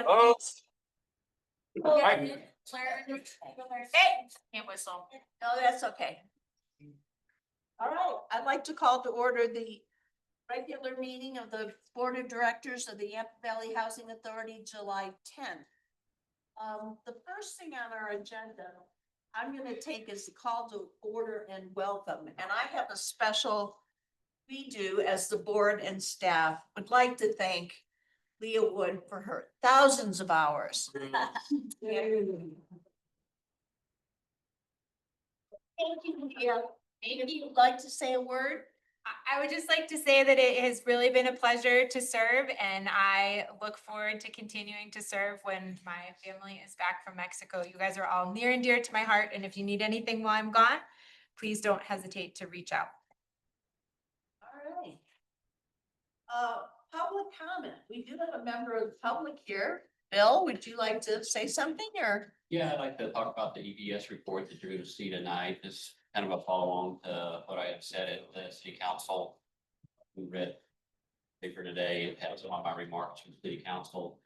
Oh. Hey, can't whistle. No, that's okay. All right, I'd like to call to order the regular meeting of the Board of Directors of the Yampa Valley Housing Authority, July 10th. The first thing on our agenda, I'm gonna take as the call to order and welcome, and I have a special, we do as the board and staff, would like to thank Leah Wood for her thousands of hours. Thank you, Leah. If you'd like to say a word? I would just like to say that it has really been a pleasure to serve, and I look forward to continuing to serve when my family is back from Mexico. You guys are all near and dear to my heart, and if you need anything while I'm gone, please don't hesitate to reach out. All right. Public comment. We do have a member of the public here. Bill, would you like to say something or? Yeah, I'd like to talk about the EBS report that you're going to see tonight. It's kind of a follow on to what I had said at the city council. We read the paper today. It has some of my remarks from the city council.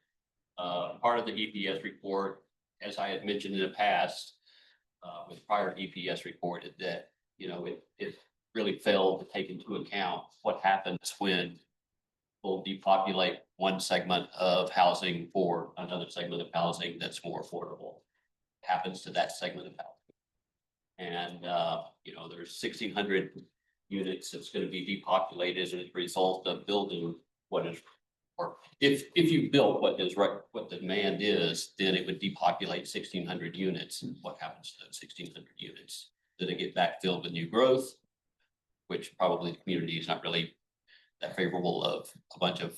Part of the EPS report, as I had mentioned in the past, with prior EPS report, that, you know, it really failed to take into account what happens when we'll depopulate one segment of housing for another segment of housing that's more affordable. Happens to that segment of housing. And, you know, there's 1,600 units that's going to be depopulated as a result of building what is, or if you build what is right, what the demand is, then it would depopulate 1,600 units. And what happens to those 1,600 units? Do they get backfilled with new growth? Which probably the community is not really that favorable of a bunch of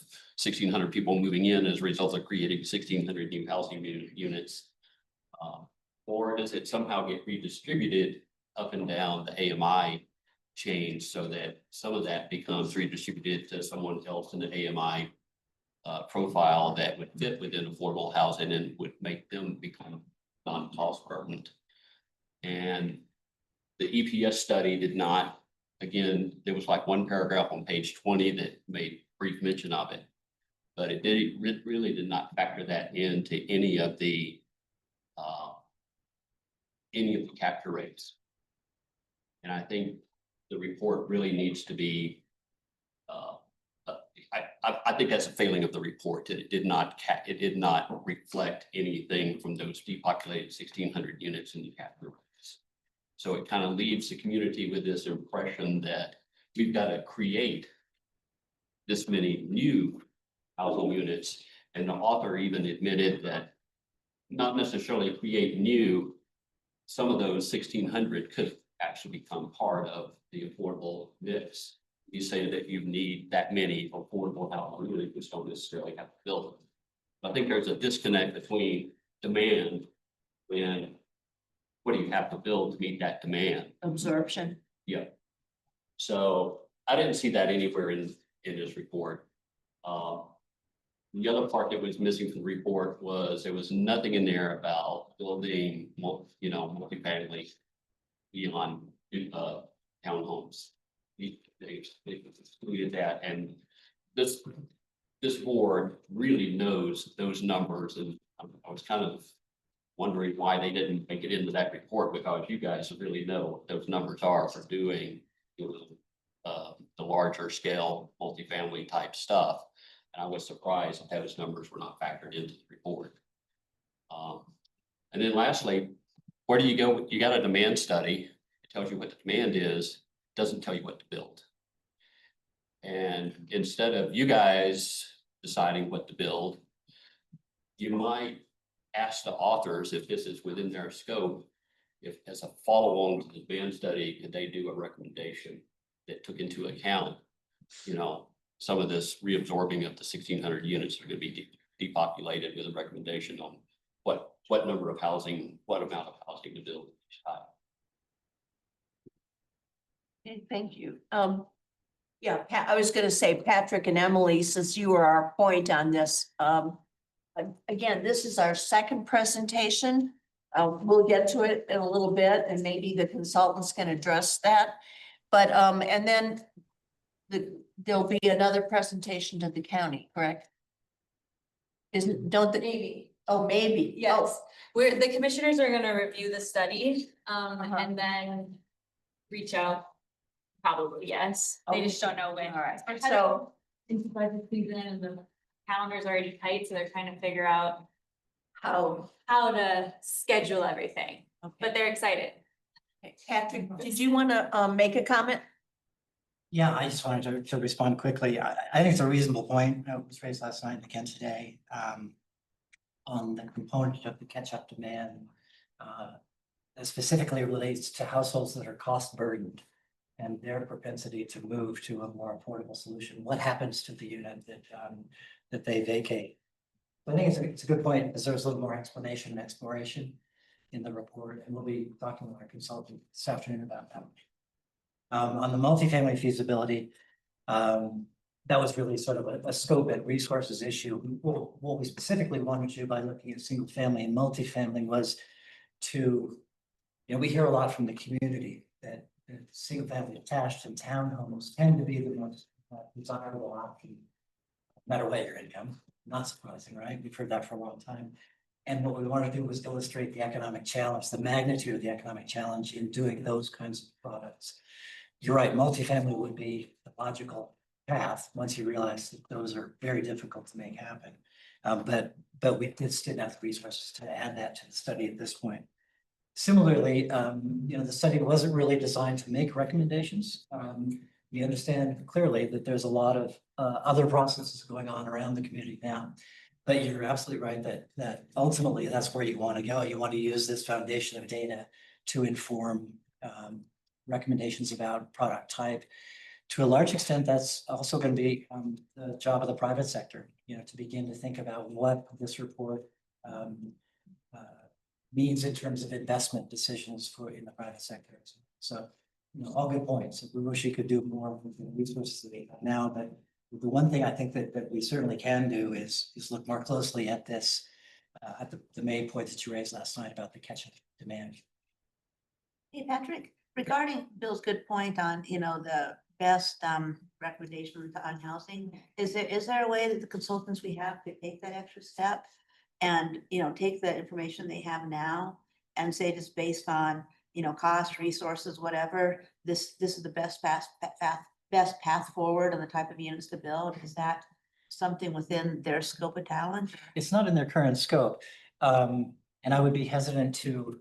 1,600 people moving in as a result of creating 1,600 new housing units. Or does it somehow get redistributed up and down the AMI chain so that some of that becomes redistributed to someone else in the AMI profile that would fit within affordable housing and would make them become non-cost burdened? And the EPS study did not. Again, there was like one paragraph on page 20 that made brief mention of it, but it really did not factor that into any of the capture rates. And I think the report really needs to be, I think that's a failing of the report, that it did not reflect anything from those depopulated 1,600 units in the capture rates. So it kind of leaves the community with this impression that we've got to create this many new housing units. And the author even admitted that not necessarily create new, some of those 1,600 could actually become part of the affordable mix. You say that you need that many affordable housing units, you just don't necessarily have to build them. I think there's a disconnect between demand and what do you have to build to meet that demand? Absorption. Yeah. So I didn't see that anywhere in this report. The other part that was missing from the report was there was nothing in there about building, you know, multifamily beyond townhomes. They excluded that, and this board really knows those numbers, and I was kind of wondering why they didn't make it into that report, because you guys really know what those numbers are for doing, you know, the larger scale multifamily type stuff. And I was surprised that those numbers were not factored into the report. And then lastly, where do you go? You got a demand study. It tells you what the demand is, doesn't tell you what to build. And instead of you guys deciding what to build, you might ask the authors, if this is within their scope, if as a follow-on to the demand study, could they do a recommendation that took into account, you know, some of this reabsorbing of the 1,600 units that are going to be depopulated, with a recommendation on what number of housing, what amount of housing to build each time. Okay, thank you. Yeah, I was going to say, Patrick and Emily, since you were our point on this, again, this is our second presentation. We'll get to it in a little bit, and maybe the consultants can address that. But and then there'll be another presentation to the county, correct? don't the, Maybe. oh, maybe. Yes, the commissioners are gonna review the study, Uh-huh. and then reach out. Probably, yes. They just don't know when. All right. We're So- so into budget season and the calendar's already tight, so they're trying to figure out How? how to schedule everything, but they're excited. Patrick, did you want to make a comment? Yeah, I just wanted to respond quickly. I think it's a reasonable point that was raised last night and again today. On the component of the catch-up demand. That specifically relates to households that are cost burdened. And their propensity to move to a more affordable solution. What happens to the unit that they vacate? I think it's a good point, because there's a little more explanation and exploration in the report, and we'll be talking with our consultant this afternoon about that. On the multifamily feasibility, that was really sort of a scope and resources issue. What we specifically wanted to do by looking at single family and multifamily was to, we hear a lot from the community that single family attached and townhomes tend to be the most desirable option. No matter what your income, not surprising, right? We've heard that for a long time. And what we want to do was illustrate the economic challenge, the magnitude of the economic challenge in doing those kinds of products. You're right, multifamily would be the logical path once you realize that those are very difficult to make happen. But we just didn't have the resources to add that to the study at this point. Similarly, the study wasn't really designed to make recommendations. We understand clearly that there's a lot of other processes going on around the community now. But you're absolutely right that ultimately that's where you want to go. You want to use this foundation of data to inform recommendations about product type. To a large extent, that's also going to be the job of the private sector, to begin to think about what this report means in terms of investment decisions in the private sector. So, all good points. We wish you could do more with the resources that we have now, but the one thing I think that we certainly can do is look more closely at this, at the main point that you raised last night about the catch-up demand. Hey, Patrick, regarding Bill's good point on, the best recommendations on housing, is there a way that the consultants we have could take that extra step and, take the information they have now and say just based on, cost, resources, whatever, this is the best path forward and the type of units to build? Is that something within their scope of talent? It's not in their current scope. And I would be hesitant to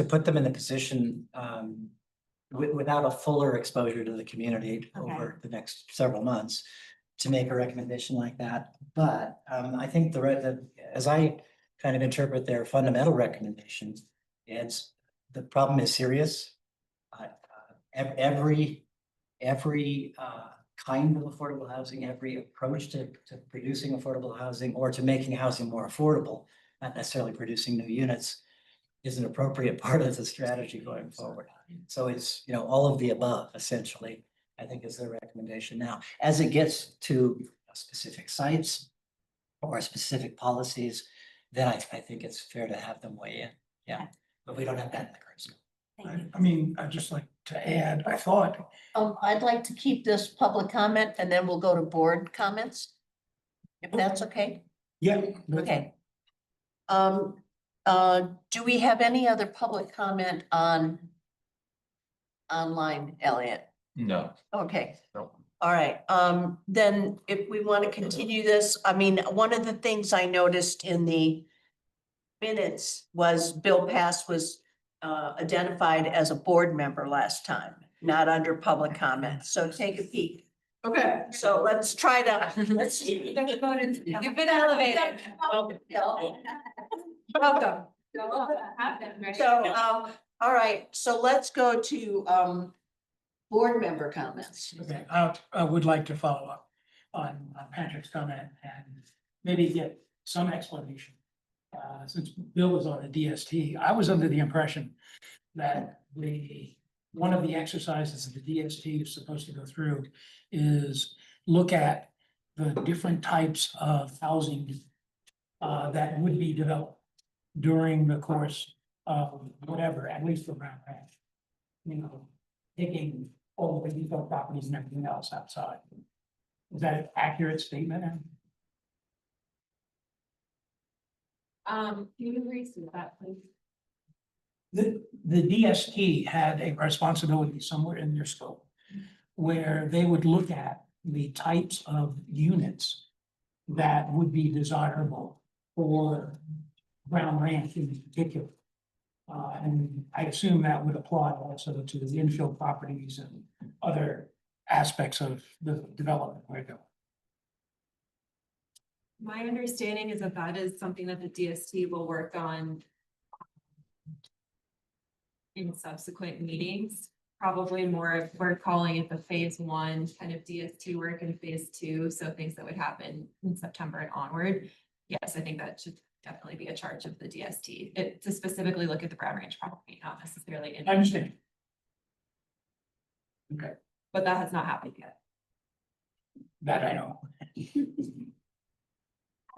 put them in the position without a fuller exposure to the community over the next several months to make a recommendation like that. But I think as I kind of interpret their fundamental recommendations, the problem is serious. Every kind of affordable housing, every approach to producing affordable housing or to making housing more affordable, not necessarily producing new units, is an appropriate part of the strategy going forward. So it's, all of the above, essentially, I think is their recommendation now. As it gets to specific sites or specific policies, then I think it's fair to have them weigh in. Yeah, but we don't have that in the current scope. Thank I mean, I'd just like to add, I thought, I'd like to keep this public comment and then we'll go to board comments. If that's okay. yeah. Okay. Do we have any other public comment online, Elliot? No. Okay. No. All right, then if we want to continue this, I mean, one of the things I noticed in the minutes was Bill Pass was identified as a board member last time, not under public comment. So take a peek. Okay, so let's try to, let's see. You've been elevated. Welcome. So, all right, so let's go to board member comments. Okay, I would like to follow up on Patrick's comment and maybe get some explanation. Since Bill was on the DST, I was under the impression that one of the exercises that the DST is supposed to go through is look at the different types of housing that would be developed during the course of whatever, at least for Brown Ranch. Taking all of the depot properties and everything else outside. Is that an accurate statement? Can you restate that, please? The DST had a responsibility somewhere in their scope where they would look at the types of units that would be desirable for Brown Ranch in particular. And I assume that would apply also to the infill properties and other aspects of the development right now. My understanding is that that is something that the DST will work on in subsequent meetings. Probably more, we're calling it the phase one kind of DST work and phase two, so things that would happen in September and onward. Yes, I think that should definitely be a charge of the DST, to specifically look at the Brown Ranch property, not necessarily in, I understand. Okay, but that has not happened yet. that I know. I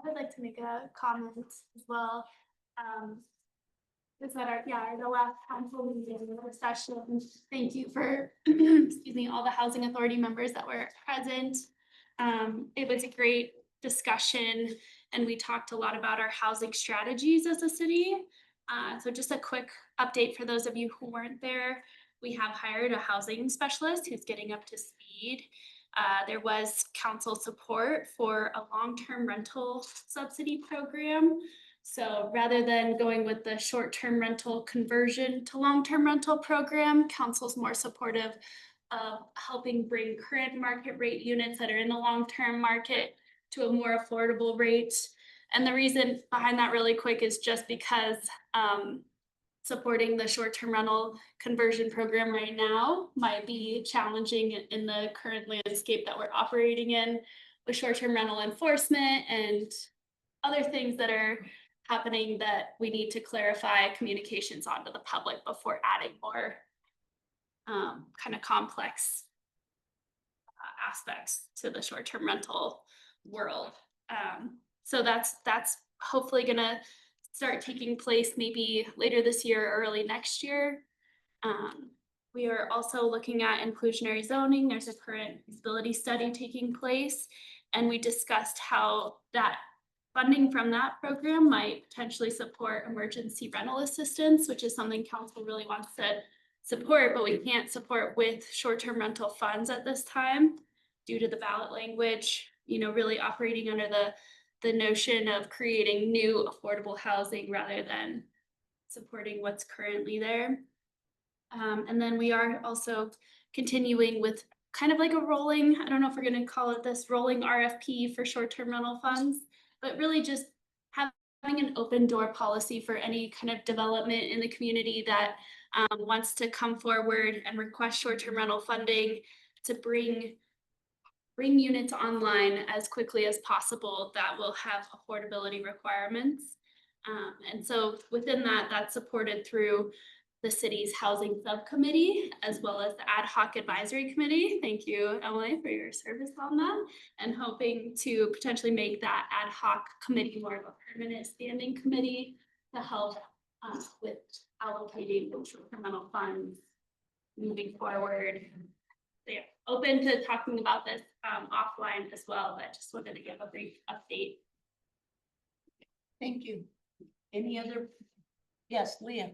would like to make a comment as well. Is that the last council meeting or session, thank you for, excuse me, all the housing authority members that were present. It was a great discussion and we talked a lot about our housing strategies as a city. So just a quick update for those of you who weren't there. We have hired a housing specialist who's getting up to speed. There was council support for a long-term rental subsidy program. So rather than going with the short-term rental conversion to long-term rental program, council's more supportive of helping bring current market rate units that are in the long-term market to a more affordable rate. And the reason behind that really quick is just because supporting the short-term rental conversion program right now might be challenging in the current landscape that we're operating in with short-term rental enforcement and other things that are happening that we need to clarify communications onto the public before adding more kind of complex aspects to the short-term rental world. So that's hopefully gonna start taking place maybe later this year or early next year. We are also looking at inclusionary zoning. There's a current feasibility study taking place, and we discussed how that funding from that program might potentially support emergency rental assistance, which is something council really wants to support, but we can't support with short-term rental funds at this time due to the ballot language, you know, really operating under the notion of creating new affordable housing rather than supporting what's currently there. And then we are also continuing with kind of like a rolling, I don't know if we're gonna call it this, rolling RFP for short-term rental funds, but really just having an open door policy for any kind of development in the community that wants to come forward and request short-term rental funding to bring units online as quickly as possible that will have affordability requirements. And so within that, that's supported through the city's housing subcommittee, as well as the ad hoc advisory committee. Thank you, Emily, for your service on that, and hoping to potentially make that ad hoc committee more of a permanent standing committee to help with allocating the short-term rental funds moving forward. So yeah, open to talking about this offline as well, but just wanted to give a brief update. Thank you. Any other? Yes, Leah.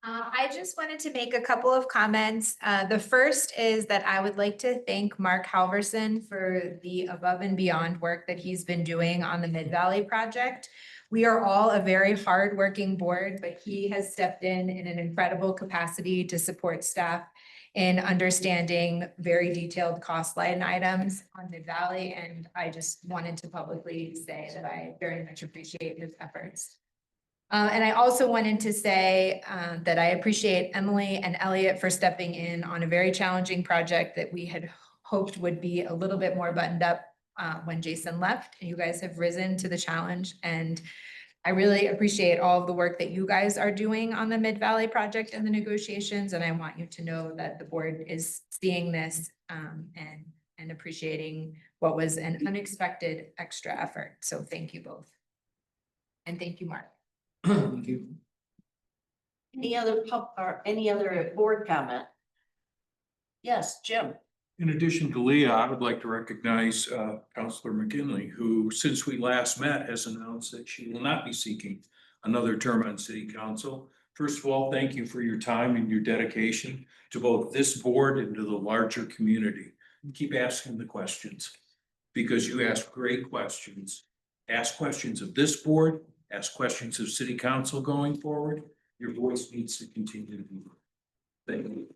I just wanted to make a couple of comments. The first is that I would like to thank Mark Halverson for the above and beyond work that he's been doing on the Mid-Valley project. We are all a very hardworking board, but he has stepped in an incredible capacity to support staff in understanding very detailed cost line items on Mid-Valley. And I just wanted to publicly say that I very much appreciate his efforts. And I also wanted to say that I appreciate Emily and Elliot for stepping in on a very challenging project that we had hoped would be a little bit more buttoned up when Jason left. And you guys have risen to the challenge. And I really appreciate all of the work that you guys are doing on the Mid-Valley project and the negotiations. And I want you to know that the board is seeing this and appreciating what was an unexpected extra effort. So thank you both. And thank you, Mark. Thank you. Any other any other board comment? Yes, Jim. In addition to Leah, I would like to recognize Councilor McKinley, who, since we last met, has announced that she will not be seeking another term on city council. First of all, thank you for your time and your dedication to both this board and to the larger community. Keep asking the questions because you ask great questions. Ask questions of this board, ask questions of city council going forward. Your voice needs to continue to be heard. Thank you.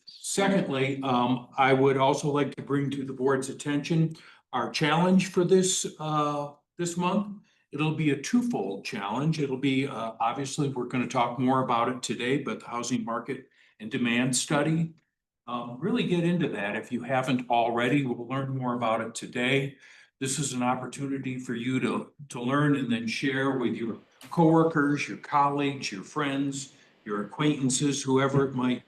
Secondly, I would also like to bring to the board's attention our challenge for this month. It'll be a twofold challenge. It'll be, obviously, we're going to talk more about it today, but the housing market and demand study. Really get into that if you haven't already. We'll learn more about it today. This is an opportunity for you to learn and then share with your coworkers, your colleagues, your friends, your acquaintances, whoever it might.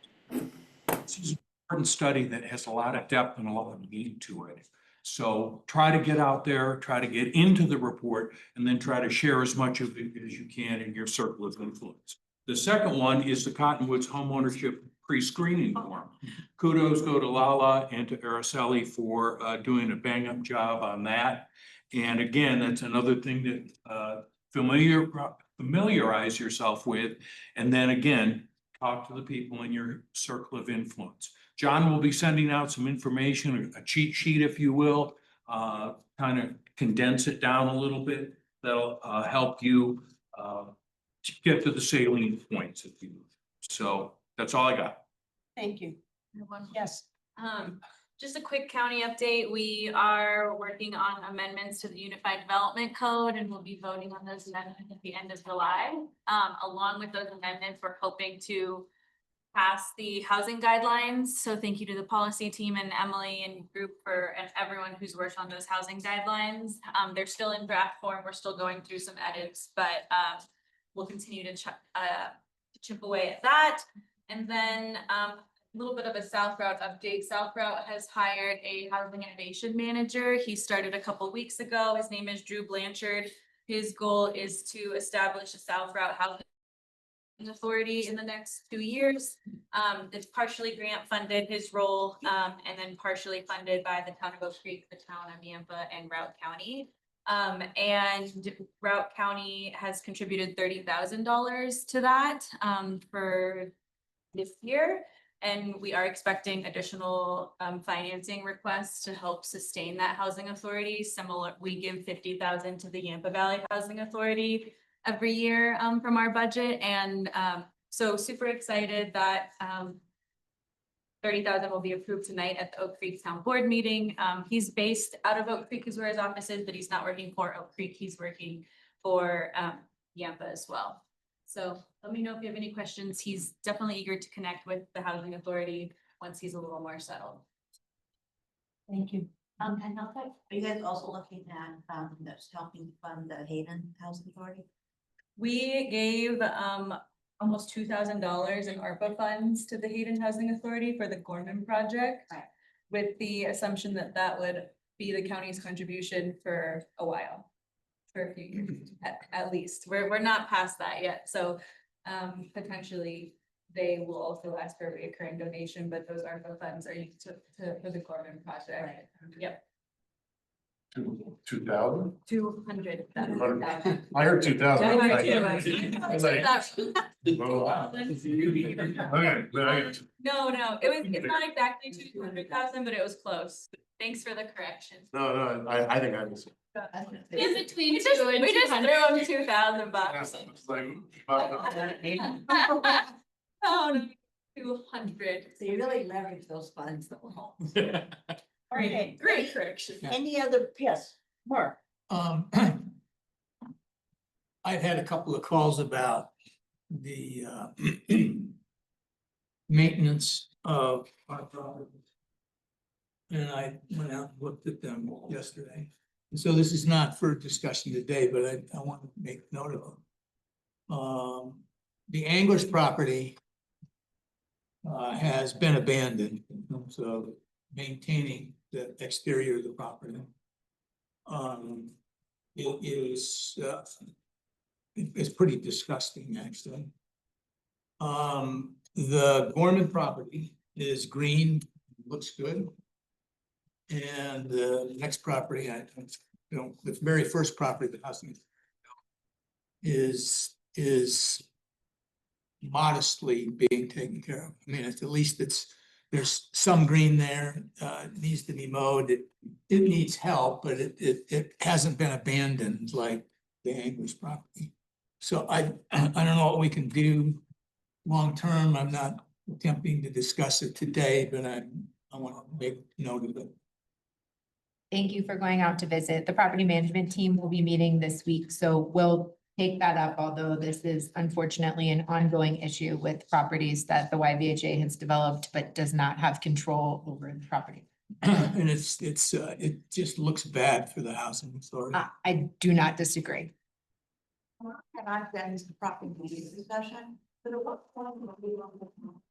This is an important study that has a lot of depth and a lot of meaning to it. So try to get out there, try to get into the report, and then try to share as much of it as you can in your circle of influence. The second one is the Cottonwoods homeownership pre-screening form. Kudos go to Lala and to Araceli for doing a bang-up job on that. And again, that's another thing that familiarize yourself with, and then again, talk to the people in your circle of influence. John will be sending out some information, a cheat sheet, if you will, kind of condense it down a little bit. That'll help you get to the salient points, if you will. So that's all I got. Thank you. Yes. Just a quick county update. We are working on amendments to the Unified Development Code and we'll be voting on those amendments at the end of July. Along with those amendments, we're hoping to pass the housing guidelines. So thank you to the policy team and Emily and group and everyone who's worked on those housing guidelines. They're still in draft form. We're still going through some edits, but we'll continue to chip away at that. And then a little bit of a South Route update. South Route has hired a housing innovation manager. He started a couple weeks ago. His name is Drew Blanchard. His goal is to establish a South Route housing authority in the next 2 years. It's partially grant funded, his role, and then partially funded by the town of Oak Creek, the town of Yampa, and Routt County. And Routt County has contributed $30,000 to that for this year. And we are expecting additional financing requests to help sustain that housing authority. Similar, we give $50,000 to the Yampa Valley Housing Authority every year from our budget. And so super excited that $30,000 will be approved tonight at the Oak Creek Town Board meeting. He's based out of Oak Creek is where his office is, but he's not working for Oak Creek. He's working for Yampa as well. So let me know if you have any questions. He's definitely eager to connect with the housing authority once he's a little more settled. Thank you. And also, are you guys also looking at that's helping fund the Hayden Housing Authority? We gave almost $2,000 in ARPA funds to the Hayden Housing Authority for the Gorman project, Right. with the assumption that that would be the county's contribution for a while, for a few years at least. We're not past that yet, so potentially they will also ask for a recurring donation, but those ARPA funds are used for the Gorman project. Right. Yep. 2,000? 200. I heard 2,000. Yeah, I heard Okay, but No, it's not exactly 200,000, but it was close. Thanks for the correction. no, I think I was. In between We just 2 and we just 200. threw him 2,000 bucks. It's like, Oh, no, 200. So you really leverage those funds though. Okay, Great correction. any other, yes, Mark? I've had a couple of calls about the maintenance of our property. And I went out and looked at them yesterday. And so this is not for discussion today, but I want to make note of them. The Anglers property has been abandoned in terms of maintaining the exterior of the property. It is it's pretty disgusting, actually. The Gorman property is green, looks good. And the next property, the very first property, the house is modestly being taken care of. I mean, at least there's some green there, it needs to be mowed. It needs help, but it hasn't been abandoned like the Anglers property. So I don't know what we can do long-term. I'm not attempting to discuss it today, but I want to make note of it. Thank you for going out to visit. The property management team will be meeting this week, so we'll take that up, although this is unfortunately an ongoing issue with properties that the YVHA has developed but does not have control over the property. And it just looks bad for the housing authority. I do not disagree. And I've been to the property meeting discussion, but at what point will we want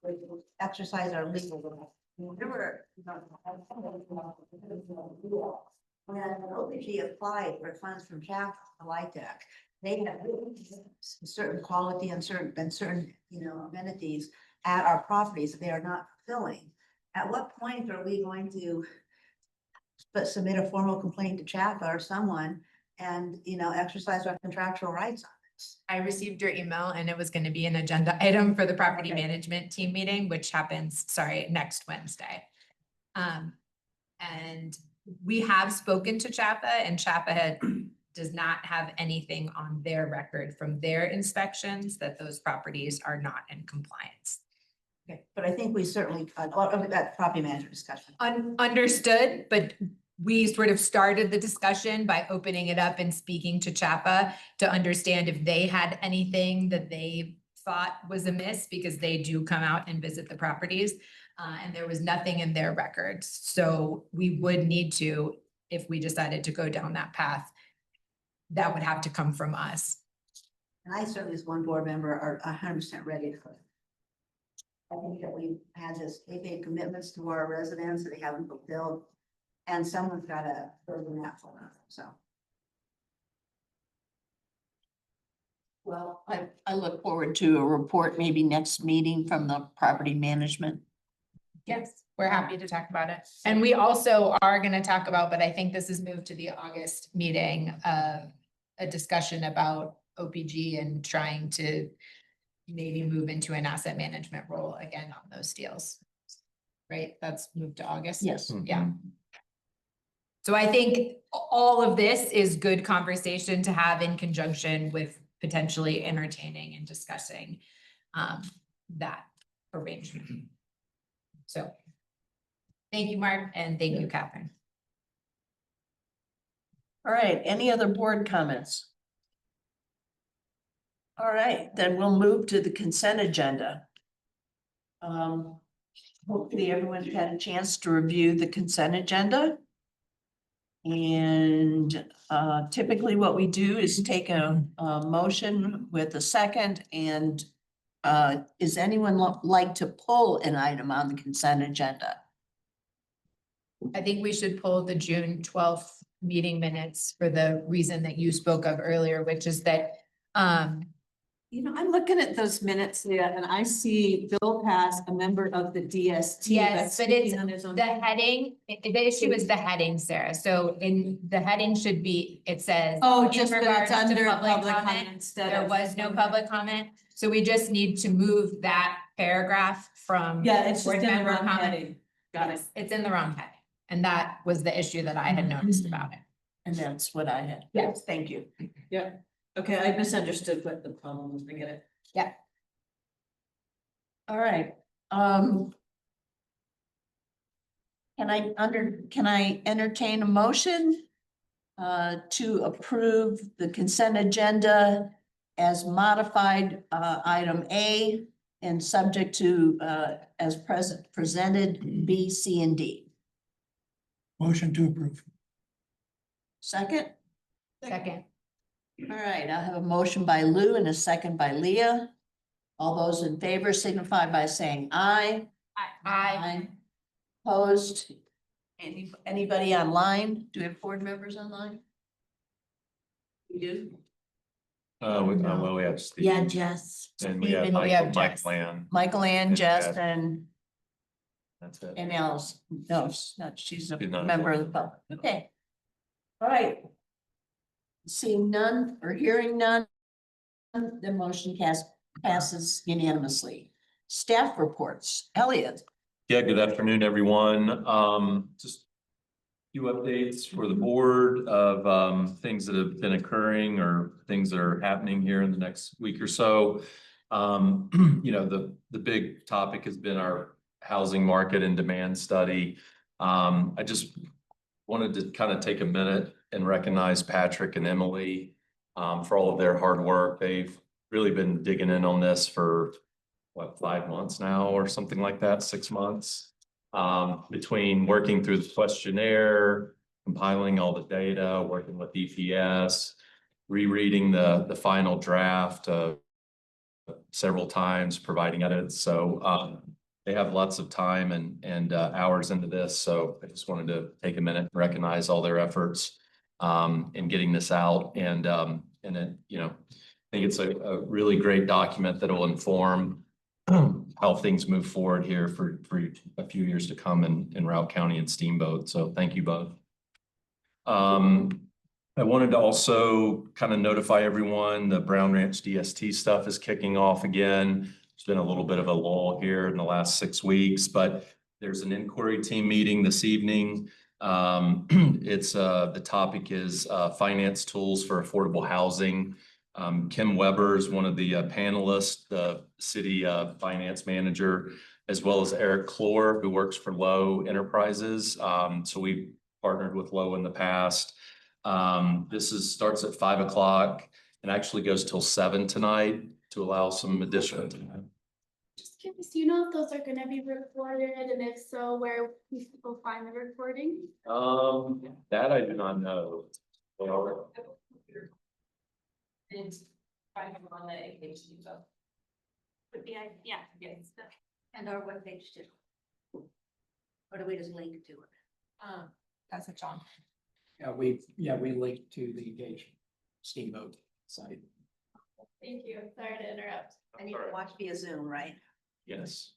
to exercise our legal? Remember. When OPG applied for funds from CHAP to LIHTC, they have certain quality and certain, amenities at our properties that they are not fulfilling. At what point are we going to submit a formal complaint to CHAP or someone and, exercise our contractual rights on this? I received your email and it was going to be an agenda item for the property management team meeting, which happens, next Wednesday. And we have spoken to CHAPA and CHAPA does not have anything on their record from their inspections that those properties are not in compliance. Okay, but I think we certainly, that property management discussion. Understood, but we sort of started the discussion by opening it up and speaking to CHAPA to understand if they had anything that they thought was amiss, because they do come out and visit the properties. And there was nothing in their records. So we would need to, if we decided to go down that path, that would have to come from us. And I certainly, as one board member, are 100% ready for it. I think that we've had they've made commitments to our residents that they haven't fulfilled. And someone's got to burden that for them, so. Well, I look forward to a report maybe next meeting from the property management. Yes, we're happy to talk about it. And we also are going to talk about, but I think this is moved to the August meeting, a discussion about OPG and trying to maybe move into an asset management role again on those deals. Right? That's moved to August. Yes. Yeah. So I think all of this is good conversation to have in conjunction with potentially entertaining and discussing that arrangement. So thank you, Mark, and thank you, Catherine. All right, any other board comments? All right, then we'll move to the consent agenda. Hopefully everyone's had a chance to review the consent agenda. And typically what we do is take a motion with a second, and is anyone like to pull an item on the consent agenda? I think we should pull the June 12th meeting minutes for the reason that you spoke of earlier, which is that I'm looking at those minutes there and I see Bill Pass, a member of the DST. yes, but it's speaking on his own. the heading, the issue is the heading, Sarah. So in the heading should be, it says. Oh, in just that regards it's to under public public comment, comment instead there of. was no public comment. So we just need to move that paragraph from. Yeah, it's just board in the member wrong comment. heading. Got it. Yes, it's in the wrong heading. And that was the issue that I had noticed about it. And that's what I had. Yes. Thank you. Yeah, okay, I misunderstood what the problem was, I get it. Yeah. All right, can I entertain a motion to approve the consent agenda as modified, item A, and subject to, as presented, B, C, and D? Motion to approve. Second? Second. All right, I have a motion by Lou and a second by Leah. All those in favor signify by saying aye. I Opposed? Anybody online? Do we have board members online? We do? Well, we have Steve. Yeah, Jess. And we have Stephen, Jess. Michael and Jess Jess. and That's it. Alice. No, she's a She's not member of the involved. public. Okay. All right. Seeing none or hearing none, The motion passes unanimously. Staff reports. Elliot. Yeah, good afternoon, everyone. Just a few updates for the board of things that have been occurring or things that are happening here in the next week or so. You know, the big topic has been our housing market and demand study. I just wanted to kind of take a minute and recognize Patrick and Emily for all of their hard work. They've really been digging in on this for what, 5 months now or something like that, 6 months. Between working through the questionnaire, compiling all the data, working with EPS, rereading the final draft several times, providing edits. So they have lots of time and hours into this. So I just wanted to take a minute and recognize all their efforts in getting this out. And it, you know, I think it's a really great document that will inform how things move forward here for a few years to come in Routt County and Steamboat. So thank you both. I wanted to also kind of notify everyone the Brown Ranch DST stuff is kicking off again. There's been a little bit of a lull here in the last 6 weeks, but there's an inquiry team meeting this evening. It's the topic is finance tools for affordable housing. Kim Weber is one of the panelists, the city finance manager, as well as Eric Clore, who works for Lowe Enterprises. So we've partnered with Lowe in the past. This starts at 5 o'clock and actually goes till 7 tonight to allow some additional time. Just curious, do you know if those are gonna be recorded, and if so, where can people find the recording? That I do not know. It's kind of on the AHD stuff. Would be, yeah, yes. And our webpage too. Or do we just link to it? That's a John. Yeah, we link to the Engage Steamboat site. Thank you. Sorry to interrupt. I need to watch via Zoom, right? Yes.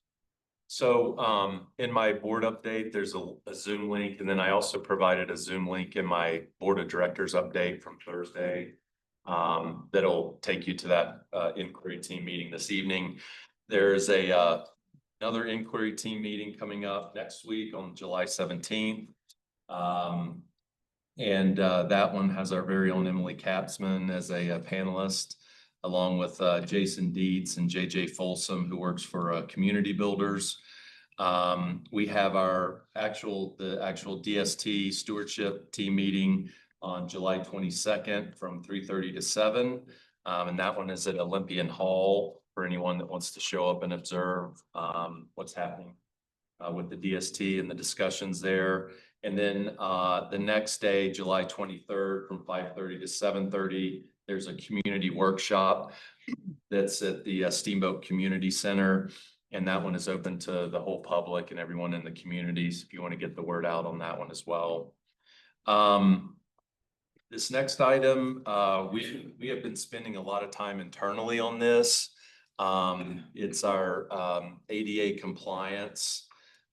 So in my board update, there's a Zoom link, and then I also provided a Zoom link in my board of directors update from Thursday. That'll take you to that inquiry team meeting this evening. There's another inquiry team meeting coming up next week on July 17th. And that one has our very own Emily Katzman as a panelist, along with Jason Dietz and JJ Folsom, who works for Community Builders. We have our actual DST stewardship team meeting on July 22nd from 3:30 to 7. And that one is at Olympian Hall for anyone that wants to show up and observe what's happening with the DST and the discussions there. And then the next day, July 23rd, from 5:30 to 7:30, there's a community workshop that's at the Steamboat Community Center. And that one is open to the whole public and everyone in the communities if you want to get the word out on that one as well. This next item, we have been spending a lot of time internally on this. It's our ADA compliance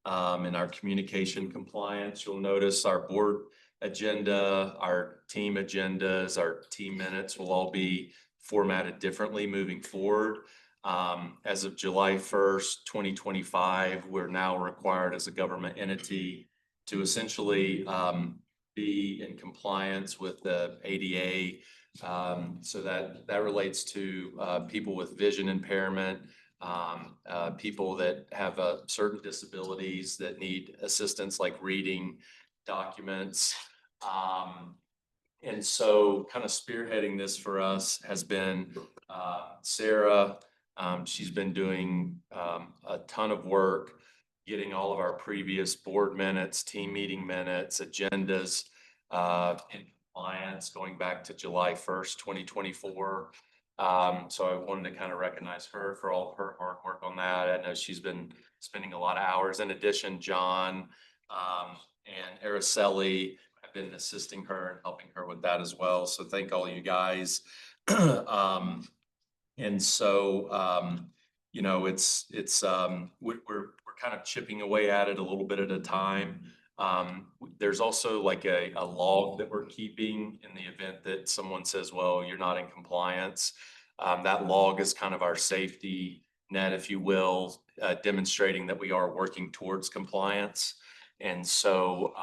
and our communication compliance. You'll notice our board agenda, our team agendas, our team minutes will all be formatted differently moving forward. As of July 1st, 2025, we're now required as a government entity to essentially be in compliance with the ADA. So that relates to people with vision impairment, people that have certain disabilities that need assistance like reading documents. And so kind of spearheading this for us has been Sarah. She's been doing a ton of work getting all of our previous board minutes, team meeting minutes, agendas in compliance going back to July 1st, 2024. So I wanted to kind of recognize her for all of her hard work on that. I know she's been spending a lot of hours. In addition, John and Araceli have been assisting her and helping her with that as well. So thank all you guys. And so, you know, we're kind of chipping away at it a little bit at a time. There's also like a log that we're keeping in the event that someone says, well, you're not in compliance. That log is kind of our safety net, if you will, demonstrating that we are working towards compliance. And so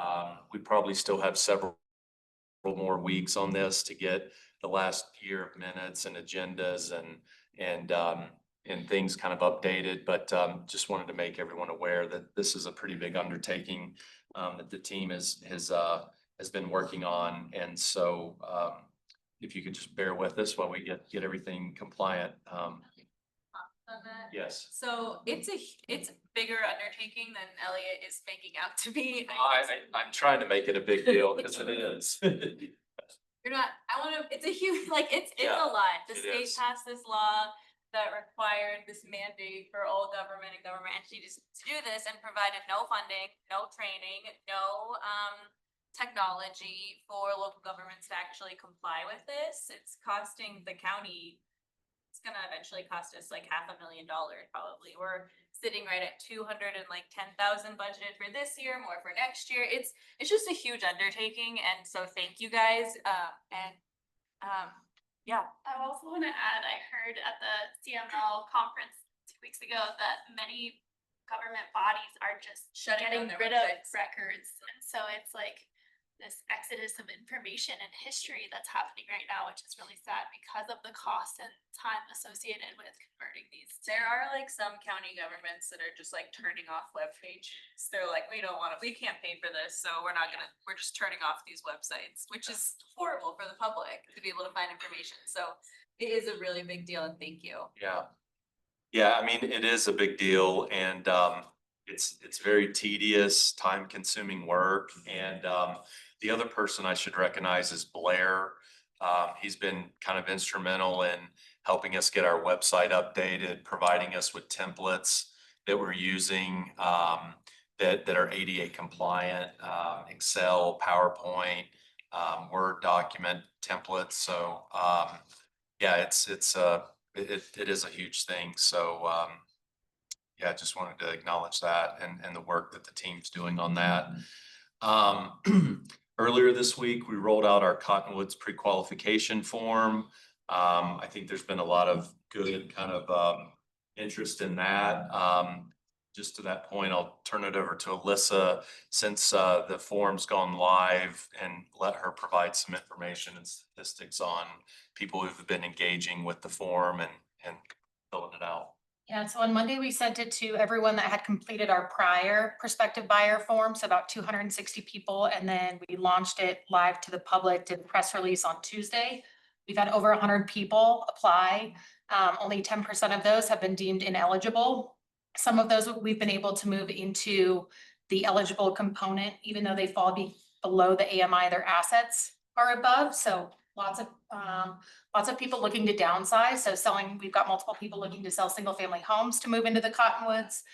we probably still have several more weeks on this to get the last year of minutes and agendas and things kind of updated. But just wanted to make everyone aware that this is a pretty big undertaking that the team has been working on. And so if you could just bear with us while we get everything compliant. On that. Yes. So it's a bigger undertaking than Elliot is making out to be. I'm trying to make it a big deal because it is. You're not, it's a huge, it's Yeah, a lot. The it state is. passed this law that required this mandate for all government and government entities to do this and provided no funding, no training, no technology for local governments to actually comply with this. It's costing the county, it's gonna eventually cost us like $500,000 probably. We're sitting right at 210,000 budgeted for this year, more for next year. It's just a huge undertaking, and so thank you guys. Yeah. I also want to add, I heard at the CML conference 2 weeks ago that many government bodies are just Shutting down getting their rid of websites. records. And so it's like this exodus of information and history that's happening right now, which is really sad because of the cost and time associated with converting these. There are like some county governments that are just like turning off web pages. They're like, we can't pay for this, so we're just turning off these websites, which is horrible for the public to be able to find information. So it is a really big deal, and thank you. Yeah. Yeah, I mean, it is a big deal, and it's very tedious, time-consuming work. And the other person I should recognize is Blair. He's been kind of instrumental in helping us get our website updated, providing us with templates that we're using that are ADA compliant, Excel, PowerPoint, Word document templates. So yeah, it is a huge thing. So yeah, just wanted to acknowledge that and the work that the team's doing on that. Earlier this week, we rolled out our Cottonwoods pre-qualification form. I think there's been a lot of good kind of interest in that. Just to that point, I'll turn it over to Alyssa since the form's gone live and let her provide some information and statistics on people who've been engaging with the form and filling it out. Yeah, so on Monday, we sent it to everyone that had completed our prior prospective buyer forms, about 260 people. And then we launched it live to the public, did a press release on Tuesday. We've had over 100 people apply. Only 10% of those have been deemed ineligible. Some of those we've been able to move into the eligible component, even though they fall below the AMI, their assets are above. So lots of people looking to downsize. So we've got multiple people looking to sell single family homes to move into the Cottonwoods.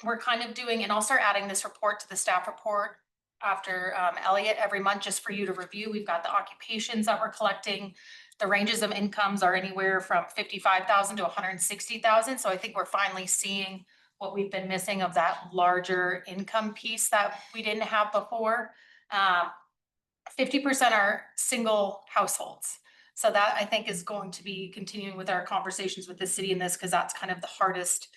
We're kind of doing, and I'll start adding this report to the staff report after Elliot every month, just for you to review. We've got the occupations that we're collecting. The ranges of incomes are anywhere from 55,000 to 160,000. So I think we're finally seeing what we've been missing of that larger income piece that we didn't have before. 50% are single households. So that I think is going to be continuing with our conversations with the city in this, because that's kind of the hardest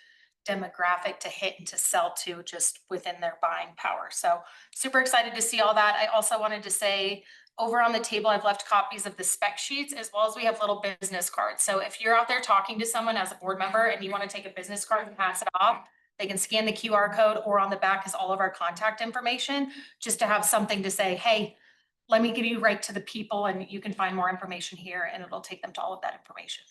demographic to hit and to sell to just within their buying power. So super excited to see all that. I also wanted to say over on the table, I've left copies of the spec sheets, as well as we have little business cards. So if you're out there talking to someone as a board member and you want to take a business card and pass it off, they can scan the QR code, or on the back is all of our contact information, just to have something to say, hey, let me give you right to the people and you can find more information here, and it'll take them to all of that information.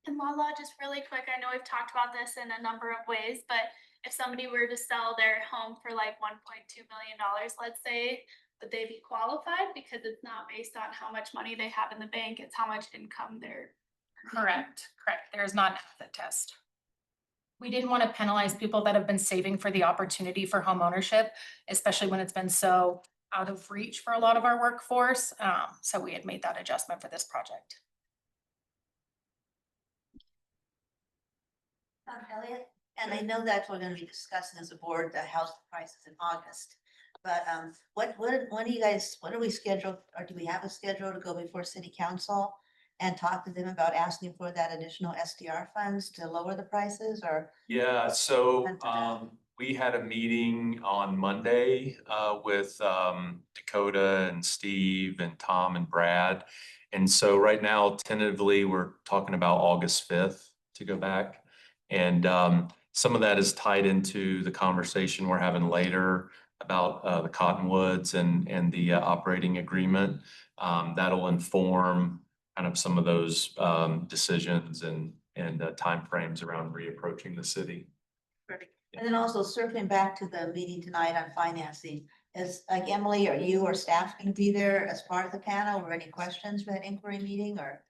And Lala, just really quick, I know we've talked about this in a number of ways, but if somebody were to sell their home for like $1.2 million, let's say, would they be qualified? Because it's not based on how much money they have in the bank, it's how much income they're. Correct. There is not an asset test. We didn't want to penalize people that have been saving for the opportunity for home ownership, especially when it's been so out of reach for a lot of our workforce. So we had made that adjustment for this project. Elliot, and I know that we're gonna be discussing as a board the house prices in August. But when are we scheduled, or do we have a schedule to go before city council? and talk to them about asking for that additional SDR funds to lower the prices or? Yeah, so Plan for that. we had a meeting on Monday with Dakota and Steve and Tom and Brad. And so right now tentatively, we're talking about August 5th to go back. And some of that is tied into the conversation we're having later about the Cottonwoods and the operating agreement. That'll inform kind of some of those decisions and timeframes around reapproaching the city. Perfect. And then also circling back to the meeting tonight on financing, is like Emily, or you or staff going to be there as part of the panel or any questions for that inquiry meeting or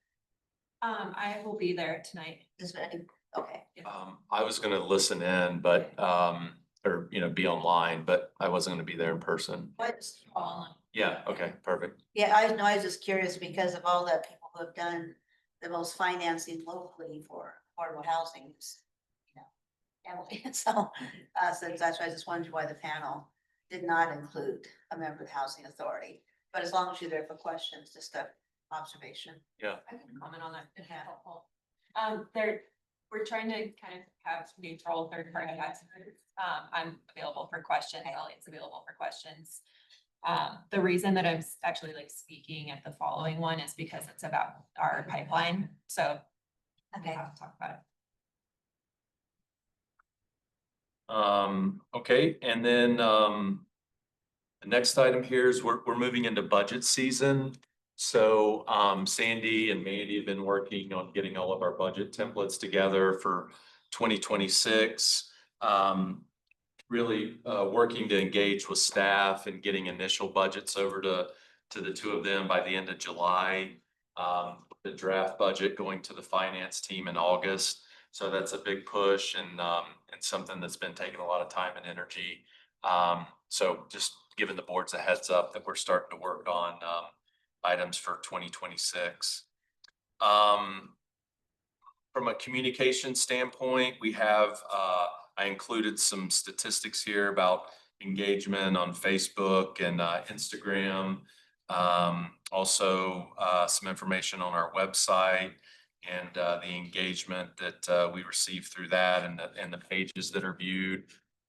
I will be there tonight. is there any, okay. I was gonna listen in, but or be online, but I wasn't gonna be there in person. What's online? Yeah, okay, perfect. Yeah, I know, I was just curious because of all the people who have done the most financing locally for affordable housing. Emily, so that's why I just wondered why the panel did not include a member of the Housing Authority. But as long as you're there for questions, just a observation. Yeah. I can comment on that if that's helpful. We're trying to kind of have neutral third party experts. I'm available for questions. Elliot's available for questions. The reason that I'm actually like speaking at the following one is because it's about our pipeline. So we have to talk about it. Okay, and then the next item here is we're moving into budget season. So Sandy and Mandy have been working on getting all of our budget templates together for 2026. Really working to engage with staff and getting initial budgets over to the two of them by the end of July. The draft budget going to the finance team in August. So that's a big push and something that's been taking a lot of time and energy. So just giving the boards a heads up that we're starting to work on items for 2026. From a communication standpoint, we have I included some statistics here about engagement on Facebook and Instagram. Also some information on our website and the engagement that we receive through that and the pages that are viewed.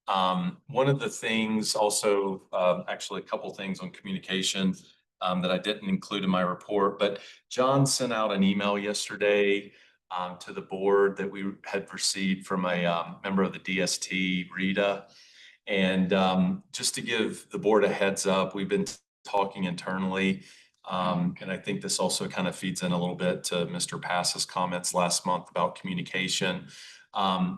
One of the things also, actually a couple things on communication that I didn't include in my report, but John sent out an email yesterday to the board that we had received from a member of the DST, Rita. And just to give the board a heads up, we've been talking internally. And I think this also kind of feeds in a little bit to Mr. Pass's comments last month about communication.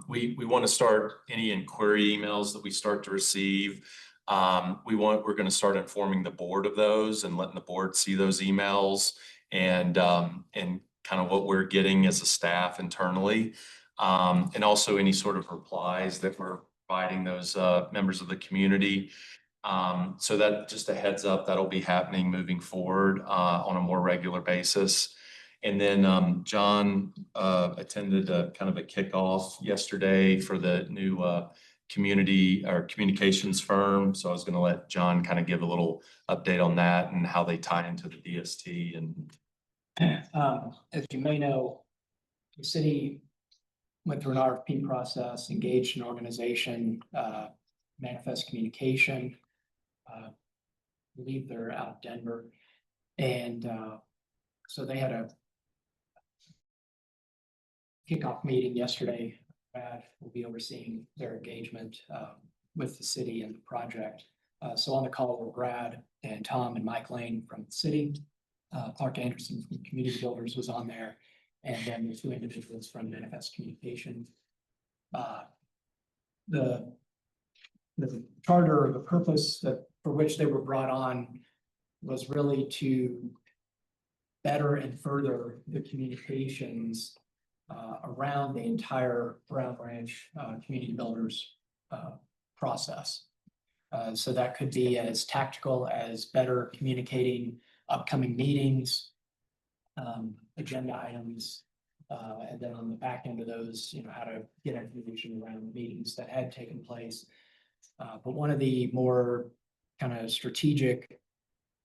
We want to start any inquiry emails that we start to receive. We're going to start informing the board of those and letting the board see those emails and kind of what we're getting as a staff internally. And also any sort of replies that we're providing those members of the community. So that just a heads up, that'll be happening moving forward on a more regular basis. And then John attended a kind of a kickoff yesterday for the new community or communications firm. So I was going to let John kind of give a little update on that and how they tie into the DST. And as you may know, the city went through an RFP process, engaged an organization, Manifest Communication. I believe they're out of Denver. And so they had a kickoff meeting yesterday. Brad will be overseeing their engagement with the city and the project. So on the call were Brad and Tom and Mike Lane from the city. Clark Anderson from Community Builders was on there. And then the two individuals from Manifest Communication. The charter or the purpose for which they were brought on was really to better and further the communications around the entire Brown Branch Community Builders process. So that could be as tactical as better communicating upcoming meetings, agenda items, and then on the back end of those, how to get information around meetings that had taken place. But one of the more kind of strategic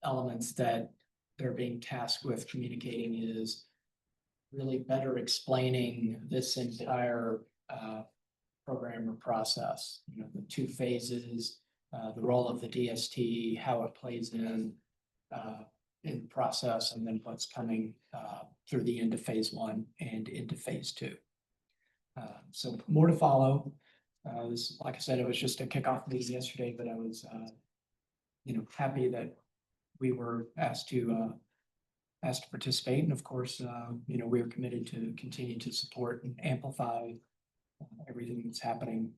elements that they're being tasked with communicating is really better explaining this entire program or process, you know, the two phases, the role of the DST, how it plays in the process, and then what's coming through the end of phase one and into phase two. So more to follow. Like I said, it was just a kickoff meeting yesterday, but I was, happy that we were asked to participate. And of course, we're committed to continue to support and amplify everything that's happening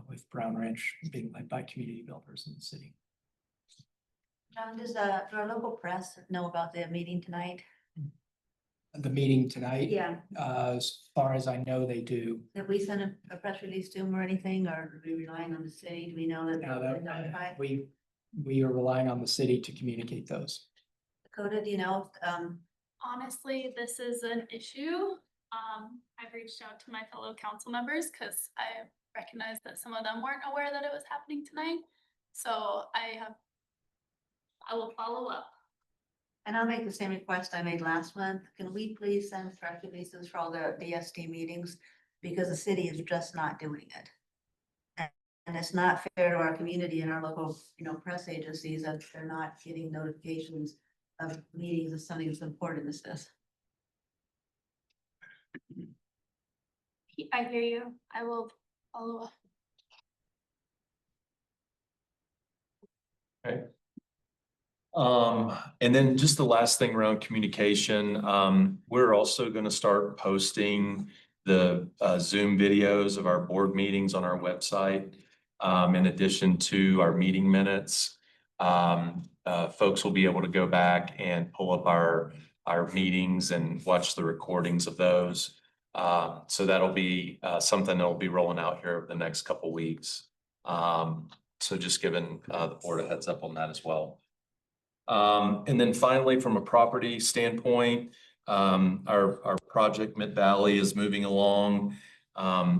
with Brown Ranch being led by community builders in the city. John, does our local press know about the meeting tonight? The meeting tonight? Yeah, As far as I know, they do. have we sent a press release to them or anything, or are we relying on the city? Do we know that? Now they're notified? we are relying on the city to communicate those. Dakota, do you know, Honestly, this is an issue. I've reached out to my fellow council members because I recognize that some of them weren't aware that it was happening tonight. So I will follow up. and I'll make the same request I made last month. Can we please send press releases for all the DST meetings? Because the city is just not doing it. And it's not fair to our community and our local, press agencies that they're not getting notifications of meetings of something as important as this. I hear you. I will follow up. Okay. And then just the last thing around communication, we're also going to start posting the Zoom videos of our board meetings on our website. In addition to our meeting minutes, folks will be able to go back and pull up our meetings and watch the recordings of those. So that'll be something that'll be rolling out here over the next couple weeks. So just giving the board a heads up on that as well. And then finally, from a property standpoint, our project Mid Valley is moving along.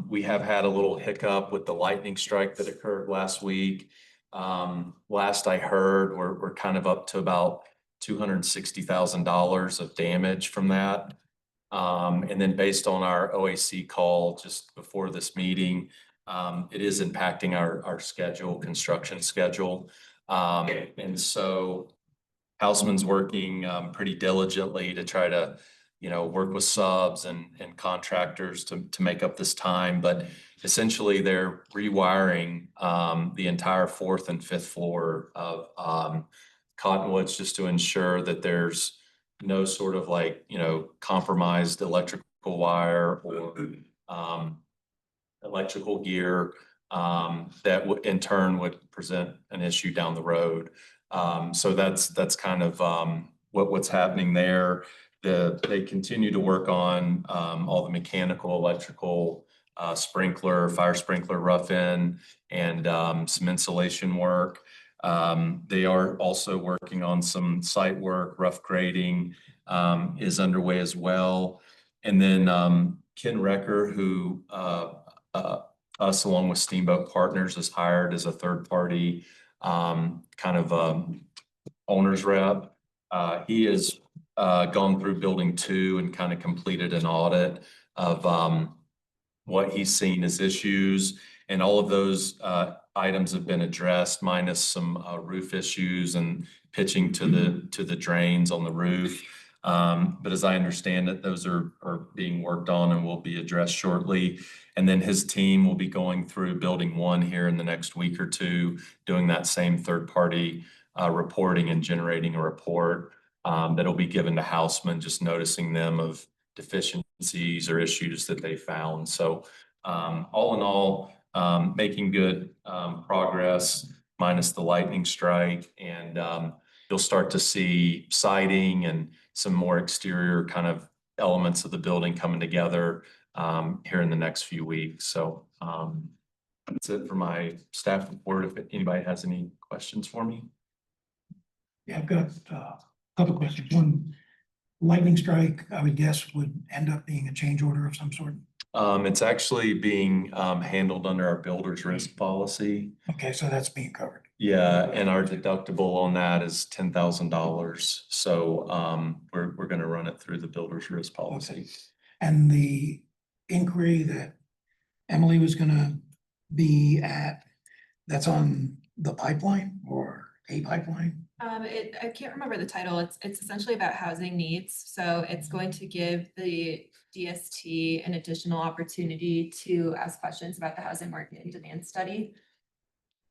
We have had a little hiccup with the lightning strike that occurred last week. Last I heard, we're kind of up to about $260,000 of damage from that. And then based on our OAC call just before this meeting, it is impacting our schedule, construction schedule. And so Houseman's working pretty diligently to try to, work with subs and contractors to make up this time. But essentially, they're rewiring the entire 4th and 5th floor of Cottonwoods just to ensure that there's no sort of compromised electrical wire or electrical gear that would in turn would present an issue down the road. So that's kind of what's happening there. They continue to work on all the mechanical, electrical, fire sprinkler rough-in, and some insulation work. They are also working on some site work. Rough grading is underway as well. And then Ken Recker, who us along with Steamboat Partners is hired as a third party owner's rep. He has gone through building 2 and kind of completed an audit of what he's seen as issues, and all of those items have been addressed, minus some roof issues and pitching to the drains on the roof. But as I understand it, those are being worked on and will be addressed shortly. And then his team will be going through building 1 here in the next week or 2, doing that same third-party reporting and generating a report that'll be given to Houseman, just noticing them of deficiencies or issues that they found. So all in all, making good progress, minus the lightning strike, and you'll start to see siding and some more exterior kind of elements of the building coming together here in the next few weeks. So that's it for my staff report. If anybody has any questions for me. Yeah, I've got a couple questions. One, lightning strike, I would guess, would end up being a change order of some sort. It's actually being handled under our builder's risk policy. Okay, so that's being covered. Yeah, and our deductible on that is $10,000. So we're going to run it through the builder's risk policy. and the inquiry that Emily was gonna be at, that's on the pipeline or a pipeline? I can't remember the title. It's essentially about housing needs. So it's going to give the DST an additional opportunity to ask questions about the housing market and demand study.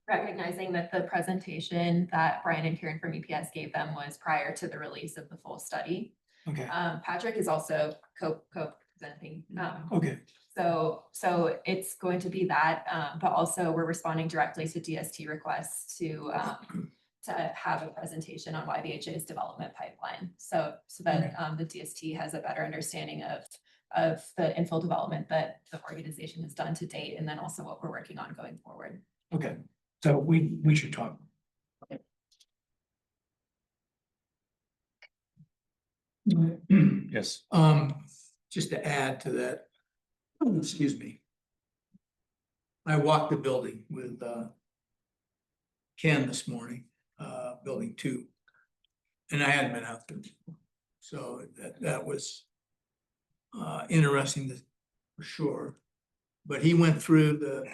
Recognizing that the presentation that Brian and Karen from EPS gave them was prior to the release of the full study. Okay, Patrick is also co-presenting. okay, So it's going to be that, but also we're responding directly to DST requests to have a presentation on YVHA's development pipeline. So that the DST has a better understanding of the infill development that the organization has done to date, and then also what we're working on going forward. okay. So we should talk. Yes. Just to add to that, excuse me. I walked the building with Ken this morning, building 2. And I hadn't been out there before. So that was interesting for sure. But he went through the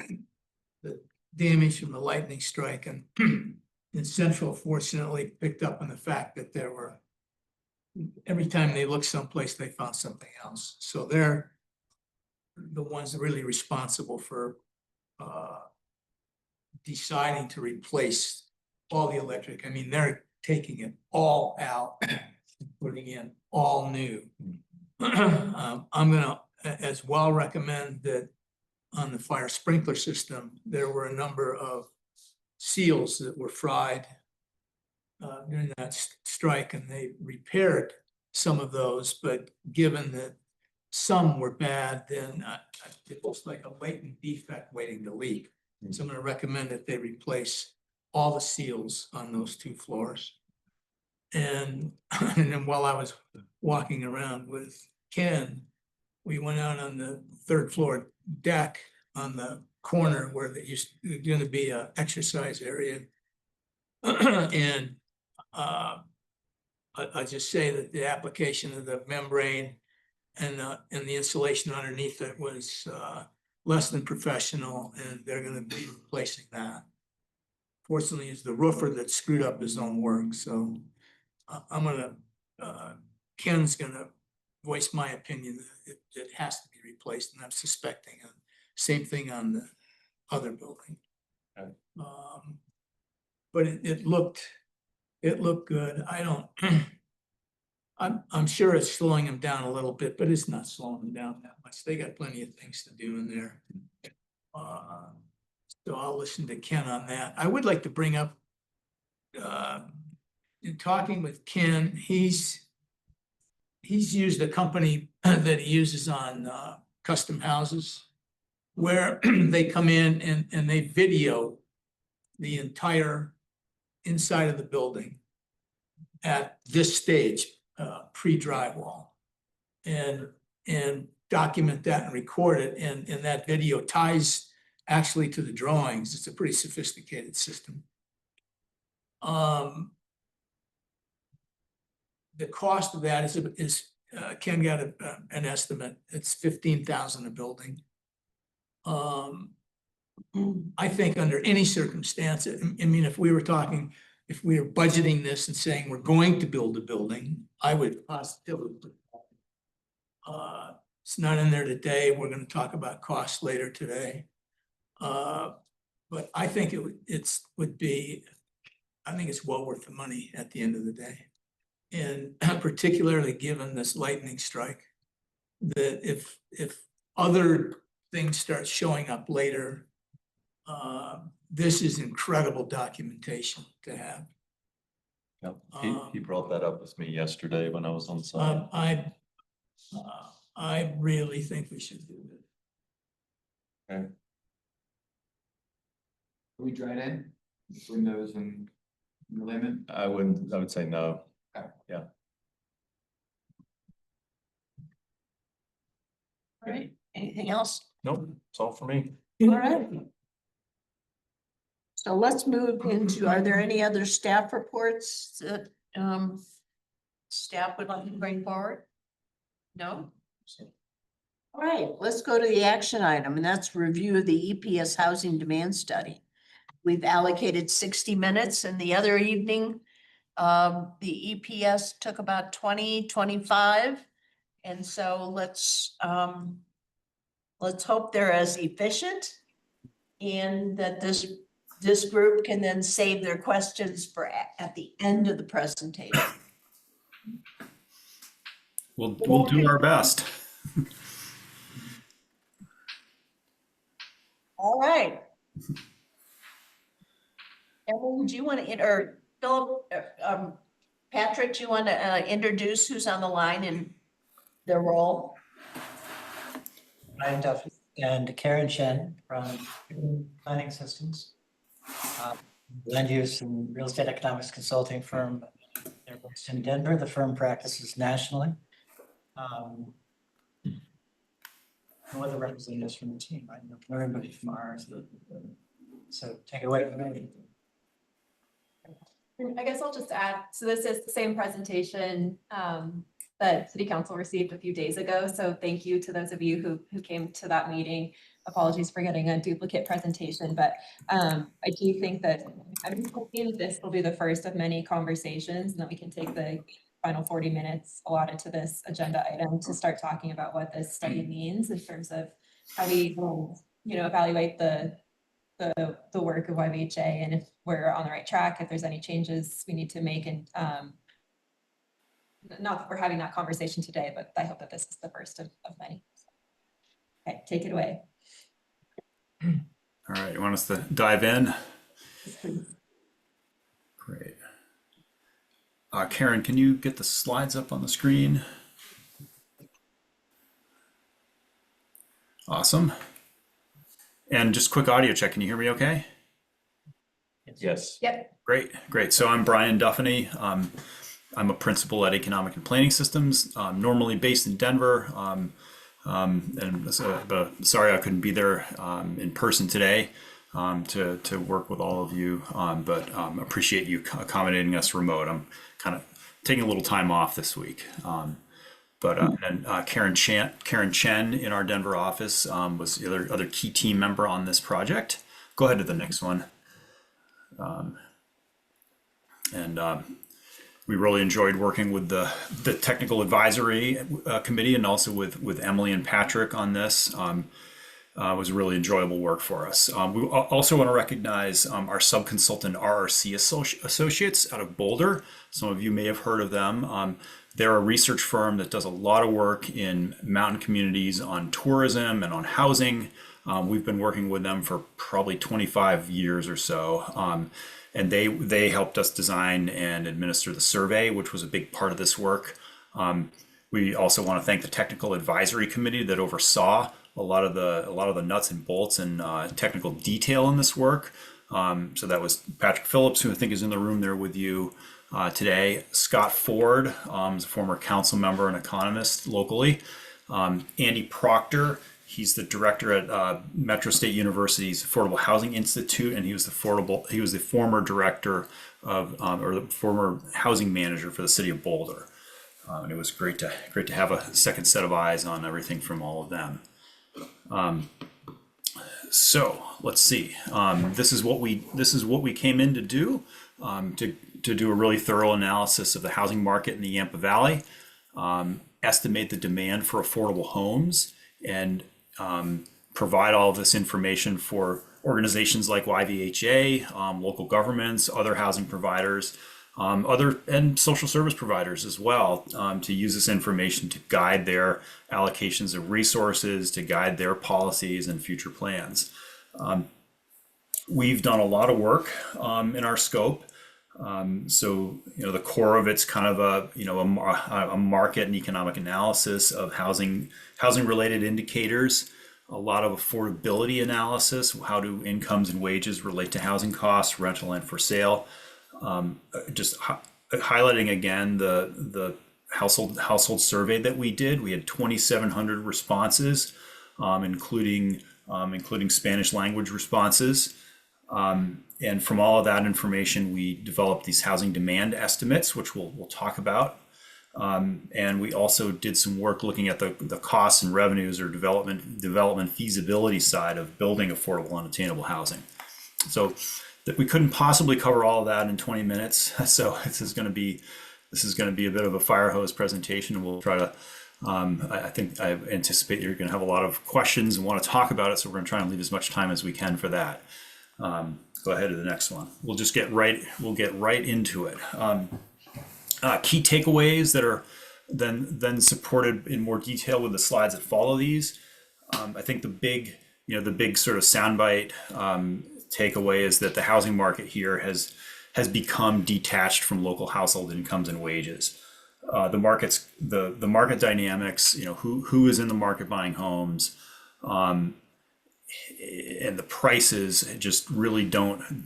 damage from the lightning strike, and Central fortunately picked up on the fact that there were, every time they looked someplace, they found something else. So they're the ones really responsible for deciding to replace all the electric. I mean, they're taking it all out, putting in all new. I'm gonna as well recommend that on the fire sprinkler system, there were a number of seals that were fried during that strike, and they repaired some of those, but given that some were bad, then it looks like a latent defect waiting to leak. So I'm gonna recommend that they replace all the seals on those 2 floors. And then while I was walking around with Ken, we went out on the 3rd floor deck on the corner where there used going to be an exercise area. And I just say that the application of the membrane and the insulation underneath it was less than professional, and they're gonna be replacing that. Fortunately, it's the roofer that screwed up his own work, so I'm gonna, Ken's gonna voice my opinion that it has to be replaced, and I'm suspecting the same thing on the other building. Okay. But it looked good. I don't, I'm sure it's slowing them down a little bit, but it's not slowing them down that much. They got plenty of things to do in there. So I'll listen to Ken on that. I would like to bring up, in talking with Ken, he's used a company that he uses on custom houses, where they come in and they video the entire inside of the building at this stage, pre-drywall, and document that and record it, and that video ties actually to the drawings. It's a pretty sophisticated system. The cost of that is Ken got an estimate. It's $15,000 a building. I think under any circumstance, I mean, if we were budgeting this and saying we're going to build a building, I would positively put that. It's not in there today. We're going to talk about costs later today. But I think I think it's well worth the money at the end of the day. And particularly given this lightning strike, that if other things start showing up later, this is incredible documentation to have. Yep. He brought that up with me yesterday when I was on site. I really think we should do it. Okay. We dried in windows and limit. I would say no. Okay. Yeah. All right, anything else? Nope, it's all for me. All right. So let's move into, are there any other staff reports that staff would like to bring forward? No? All right, let's go to the action item, and that's review of the EPS housing demand study. We've allocated 60 minutes, and the other evening, the EPS took about 20-25. And so let's hope they're as efficient and that this group can then save their questions for at the end of the presentation. We'll do our best. All right. Emily, do you want to, or Philip, Patrick, do you want to introduce who's on the line and their role? Ryan Duffy and Karen Chen from Planning Systems. Land use and real estate economics consulting firm. They're based in Denver. The firm practices nationally. No other representatives from the team. I know everybody from ours. So take it away from me. I guess I'll just add, so this is the same presentation that City Council received a few days ago. So thank you to those of you who came to that meeting. Apologies for getting a duplicate presentation, but I do think that I'm hoping this will be the first of many conversations, and that we can take the final 40 minutes allotted to this agenda item to start talking about what this study means in terms of how we evaluate the work of YVHA, and if we're on the right track, if there's any changes we need to make. And not that we're having that conversation today, but I hope that this is the first of many. Okay, take it away. All right, you want us to dive in? Great. Karen, can you get the slides up on the screen? Awesome. And just quick audio check. Can you hear me okay? Yes. Yep. Great. So I'm Brian Duffany. I'm a principal at Economic and Planning Systems, normally based in Denver. But sorry I couldn't be there in person today to work with all of you, but appreciate you accommodating us remote. I'm kind of taking a little time off this week. Karen Chen in our Denver office was the other key team member on this project. Go ahead to the next one. We really enjoyed working with the technical advisory committee, and also with Emily and Patrick on this. It was really enjoyable work for us. We also want to recognize our subconsultant RRC Associates out of Boulder. Some of you may have heard of them. They're a research firm that does a lot of work in mountain communities on tourism and on housing. We've been working with them for probably 25 years or so. And they helped us design and administer the survey, which was a big part of this work. We also want to thank the technical advisory committee that oversaw a lot of the nuts and bolts and technical detail in this work. So that was Patrick Phillips, who I think is in the room there with you today. Scott Ford is a former council member and economist locally. Andy Proctor, he's the director at Metro State University's Affordable Housing Institute, and he was the former director of or the former housing manager for the city of Boulder. And it was great to have a second set of eyes on everything from all of them. So let's see. This is what we came in to do. To do a really thorough analysis of the housing market in the Yampa Valley, estimate the demand for affordable homes, and provide all of this information for organizations like YVHA, local governments, other housing providers, and social service providers as well, to use this information to guide their allocations of resources, to guide their policies and future plans. We've done a lot of work in our scope. So, the core of it's kind of a market and economic analysis of housing related indicators, a lot of affordability analysis. How do incomes and wages relate to housing costs, rental and for sale? Just highlighting again the household survey that we did. We had 2,700 responses, including Spanish language responses. And from all of that information, we developed these housing demand estimates, which we'll talk about. And we also did some work looking at the costs and revenues or development feasibility side of building affordable and attainable housing. So that we couldn't possibly cover all of that in 20 minutes. So this is going to be a bit of a fire hose presentation, and we'll try to. I anticipate you're going to have a lot of questions and want to talk about it, so we're going to try and leave as much time as we can for that. Go ahead to the next one. We'll get right into it. Key takeaways that are then supported in more detail with the slides that follow these. I think the big sort of soundbite takeaway is that the housing market here has become detached from local household incomes and wages. The market dynamics, who is in the market buying homes, and the prices just really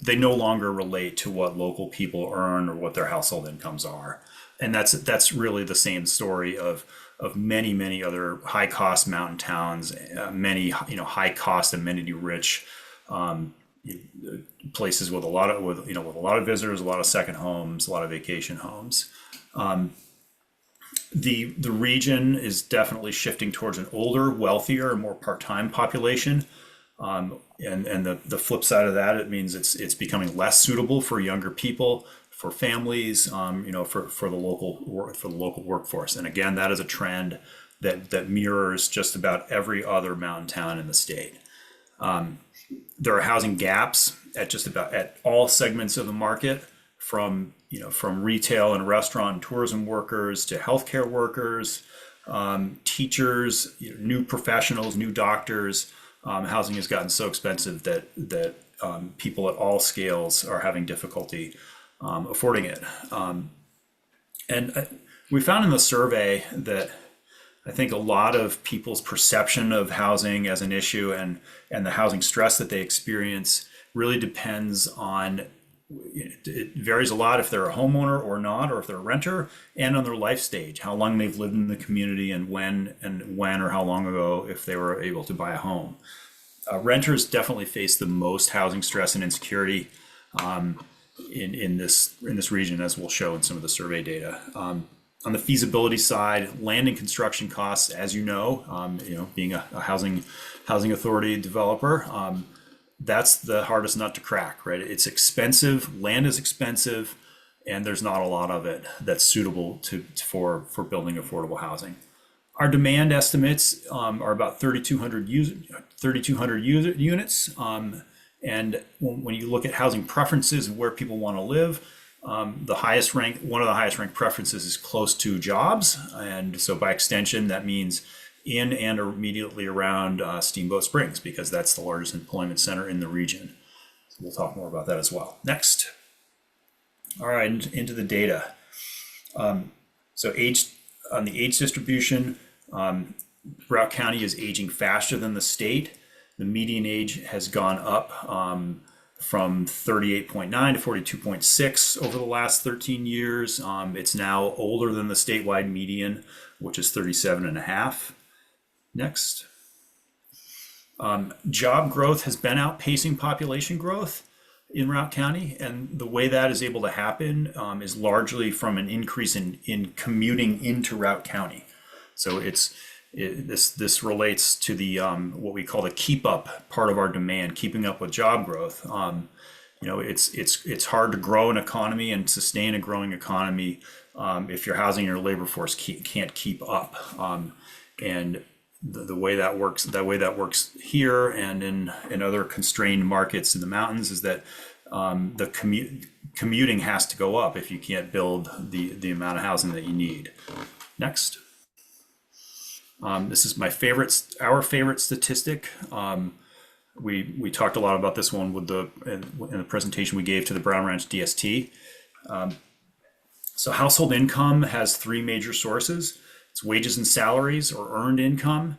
they no longer relate to what local people earn or what their household incomes are. And that's really the same story of many other high cost mountain towns, many high cost amenity rich places with a lot of visitors, a lot of second homes, a lot of vacation homes. The region is definitely shifting towards an older, wealthier, more part-time population. And the flip side of that, it means it's becoming less suitable for younger people, for families, for the local workforce. And again, that is a trend that mirrors just about every other mountain town in the state. There are housing gaps at all segments of the market, from retail and restaurant and tourism workers to healthcare workers, teachers, new professionals, new doctors. Housing has gotten so expensive that people at all scales are having difficulty affording it. And we found in the survey that I think a lot of people's perception of housing as an issue and the housing stress that they experience really depends on, it varies a lot if they're a homeowner or not, or if they're a renter, and on their life stage, how long they've lived in the community, and when or how long ago if they were able to buy a home. Renters definitely face the most housing stress and insecurity in this region, as we'll show in some of the survey data. On the feasibility side, land and construction costs, as you know, being a housing authority developer, that's the hardest nut to crack, right? It's expensive, land is expensive, and there's not a lot of it that's suitable for building affordable housing. Our demand estimates are about 3,200 units. And when you look at housing preferences and where people want to live, one of the highest ranked preferences is close to jobs. And so by extension, that means in and immediately around Steamboat Springs, because that's the largest employment center in the region. So we'll talk more about that as well. Next. All right, into the data. So on the age distribution, Routt County is aging faster than the state. The median age has gone up from 38.9 to 42.6 over the last 13 years. It's now older than the statewide median, which is 37.5. Next. Job growth has been outpacing population growth in Routt County, and the way that is able to happen is largely from an increase in commuting into Routt County. So this relates to the what we call the keep up part of our demand, keeping up with job growth. It's hard to grow an economy and sustain a growing economy if your housing and your labor force can't keep up. And the way that works here and in other constrained markets in the mountains is that the commuting has to go up if you can't build the amount of housing that you need. Next. This is our favorite statistic. We talked a lot about this one in the presentation we gave to the Brown Ranch DST. So household income has three major sources. It's wages and salaries, or earned income,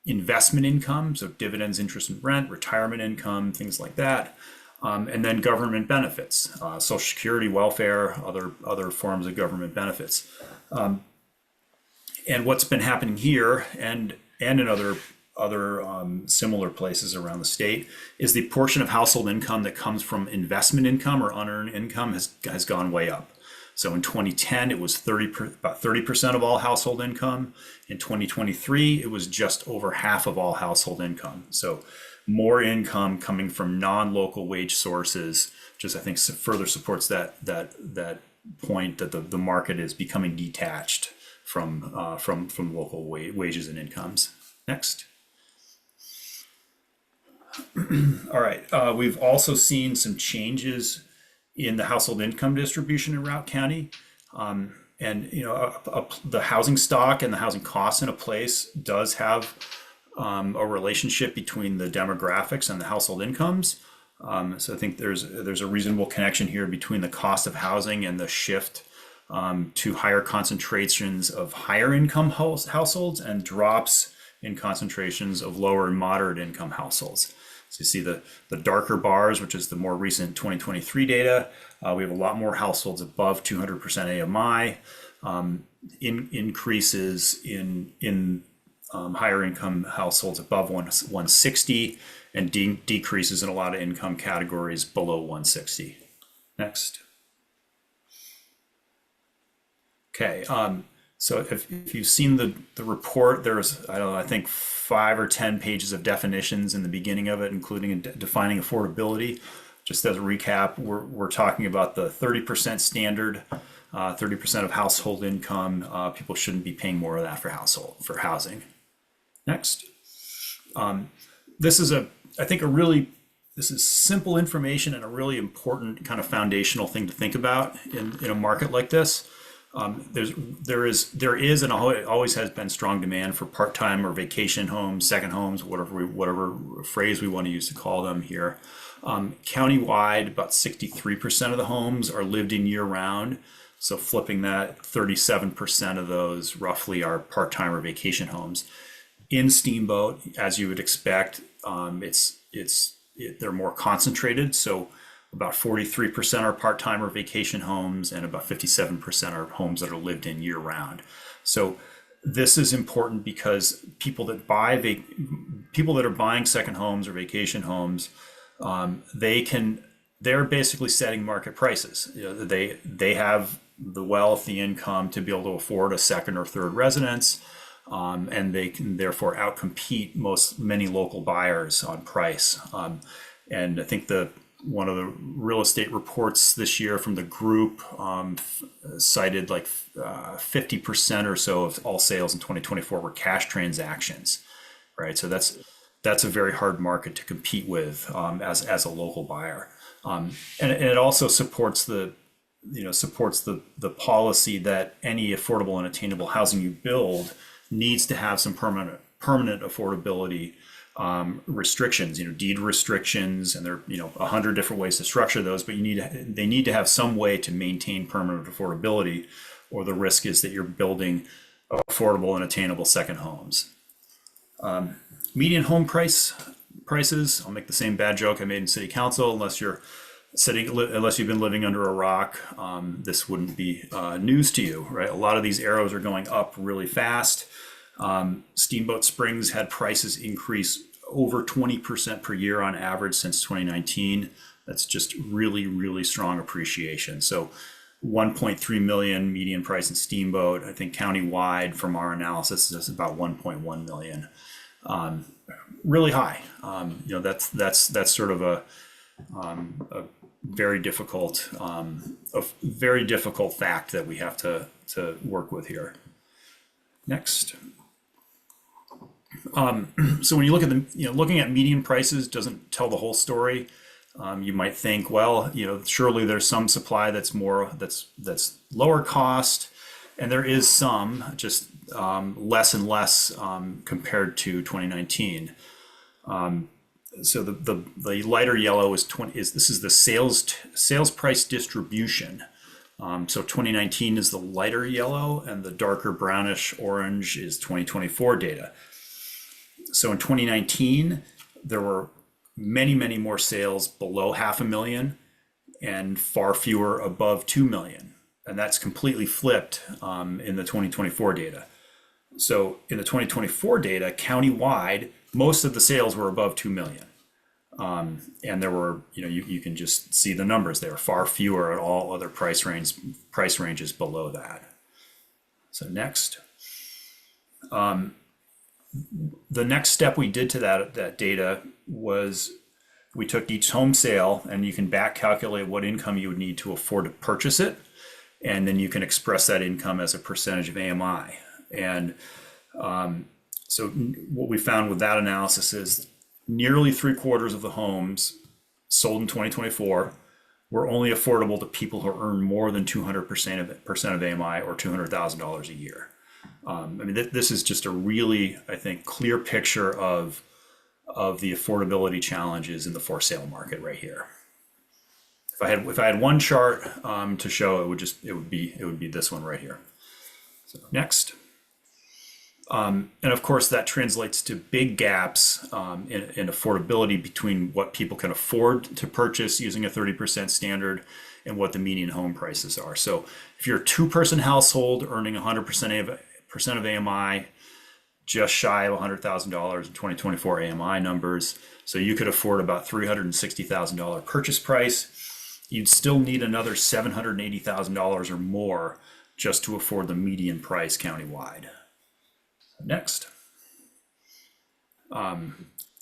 investment income, so dividends, interest and rent, retirement income, things like that, and then government benefits, Social Security, welfare, other forms of government benefits. And what's been happening here and in other similar places around the state is the portion of household income that comes from investment income or unearned income has gone way up. So in 2010, it was about 30% of all household income. In 2023, it was just over half of all household income. So more income coming from non-local wage sources, just I think further supports that point that the market is becoming detached from local wages and incomes. Next. All right, we've also seen some changes in the household income distribution in Routt County. And you know, the housing stock and the housing costs in a place does have a relationship between the demographics and the household incomes. So I think there's a reasonable connection here between the cost of housing and the shift to higher concentrations of higher income households and drops in concentrations of lower and moderate income households. So you see the darker bars, which is the more recent 2023 data. We have a lot more households above 200% AMI, increases in higher income households above 160, and decreases in a lot of income categories below 160. Next. Okay, so if you've seen the report, there's, I don't know, I think 5 or 10 pages of definitions in the beginning of it, including defining affordability. Just as a recap, we're talking about the 30% standard, 30% of household income. People shouldn't be paying more of that for housing. Next. This is this is simple information and a really important kind of foundational thing to think about in a market like this. There is and always has been strong demand for part-time or vacation homes, second homes, whatever phrase we want to use to call them here. Countywide, about 63% of the homes are lived in year-round. So flipping that, 37% of those roughly are part-time or vacation homes. In Steamboat, as you would expect, they're more concentrated. So about 43% are part-time or vacation homes, and about 57% are homes that are lived in year-round. So this is important because people that are buying second homes or vacation homes, they're basically setting market prices. You know, they have the wealth, the income to be able to afford a second or third residence, and they can therefore outcompete many local buyers on price. And I think one of the real estate reports this year from the group cited like 50% or so of all sales in 2024 were cash transactions, right? So that's a very hard market to compete with as a local buyer, and it also supports the policy that any affordable and attainable housing you build needs to have some permanent affordability restrictions, deed restrictions, and there are 100 different ways to structure those, but they need to have some way to maintain permanent affordability, or the risk is that you're building affordable and attainable second homes. Median home prices, I'll make the same bad joke I made in city council. Unless you've been living under a rock, this wouldn't be news to you, right? A lot of these arrows are going up really fast. Steamboat Springs had prices increase over 20% per year on average since 2019. That's just really, really strong appreciation. So 1.3 million median price in Steamboat. I think countywide from our analysis is about 1.1 million. Really high. That's sort of a very difficult fact that we have to work with here. Next. So when you look at looking at median prices doesn't tell the whole story. You might think, well, surely there's some supply that's lower cost, and there is some, just less and less compared to 2019. So the lighter yellow is this is the sales price distribution. So 2019 is the lighter yellow, and the darker brownish orange is 2024 data. So in 2019, there were many, many more sales below 500,000 and far fewer above 2 million. And that's completely flipped in the 2024 data. So in the 2024 data, countywide, most of the sales were above 2 million. And there were, you can just see the numbers. There are far fewer at all other price ranges below that. So next. The next step we did to that data was we took each home sale, and you can back calculate what income you would need to afford to purchase it. And then you can express that income as a percentage of AMI. And so what we found with that analysis is nearly 3/4 of the homes sold in 2024 were only affordable to people who earn more than 200% of AMI or $200,000 a year. I mean, this is just a really, I think, clear picture of the affordability challenges in the for sale market right here. If I had one chart to show, it would be this one right here. So next. And of course, that translates to big gaps in affordability between what people can afford to purchase using a 30% standard and what the median home prices are. So if you're a 2-person household earning 100% of AMI, just shy of $100,000 in 2024 AMI numbers, so you could afford about $360,000 purchase price, you'd still need another $780,000 or more just to afford the median price countywide. Next.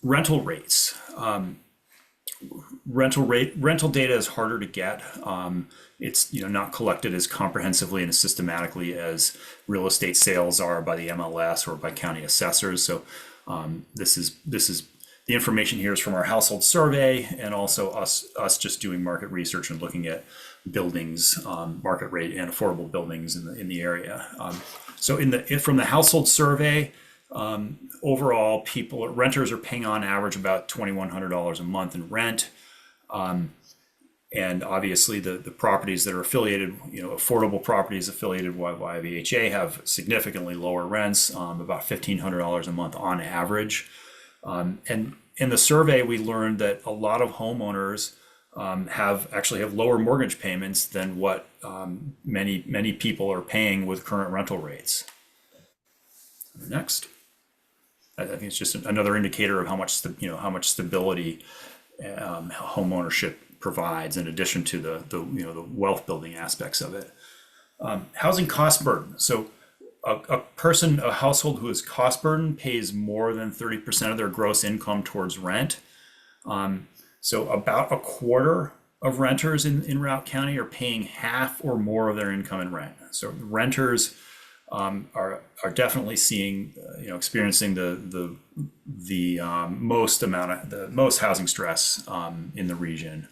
Rental rates. Rental data is harder to get. It's not collected as comprehensively and as systematically as real estate sales are by the MLS or by county assessors. So this is the information here is from our household survey, and also us just doing market research and looking at buildings, market rate and affordable buildings in the area. So from the household survey, overall, renters are paying on average about $2,100 a month in rent. And obviously the properties that are affiliated, affordable properties affiliated with YVHA have significantly lower rents, about $1,500 a month on average. And in the survey, we learned that a lot of homeowners have lower mortgage payments than what many people are paying with current rental rates. Next. I think it's just another indicator of how much stability home ownership provides, in addition to the wealth building aspects of it. Housing cost burden. So a household who is cost burden pays more than 30% of their gross income towards rent. So about 1/4 of renters in Routt County are paying half or more of their income in rent. So renters are definitely experiencing the most housing stress in the region.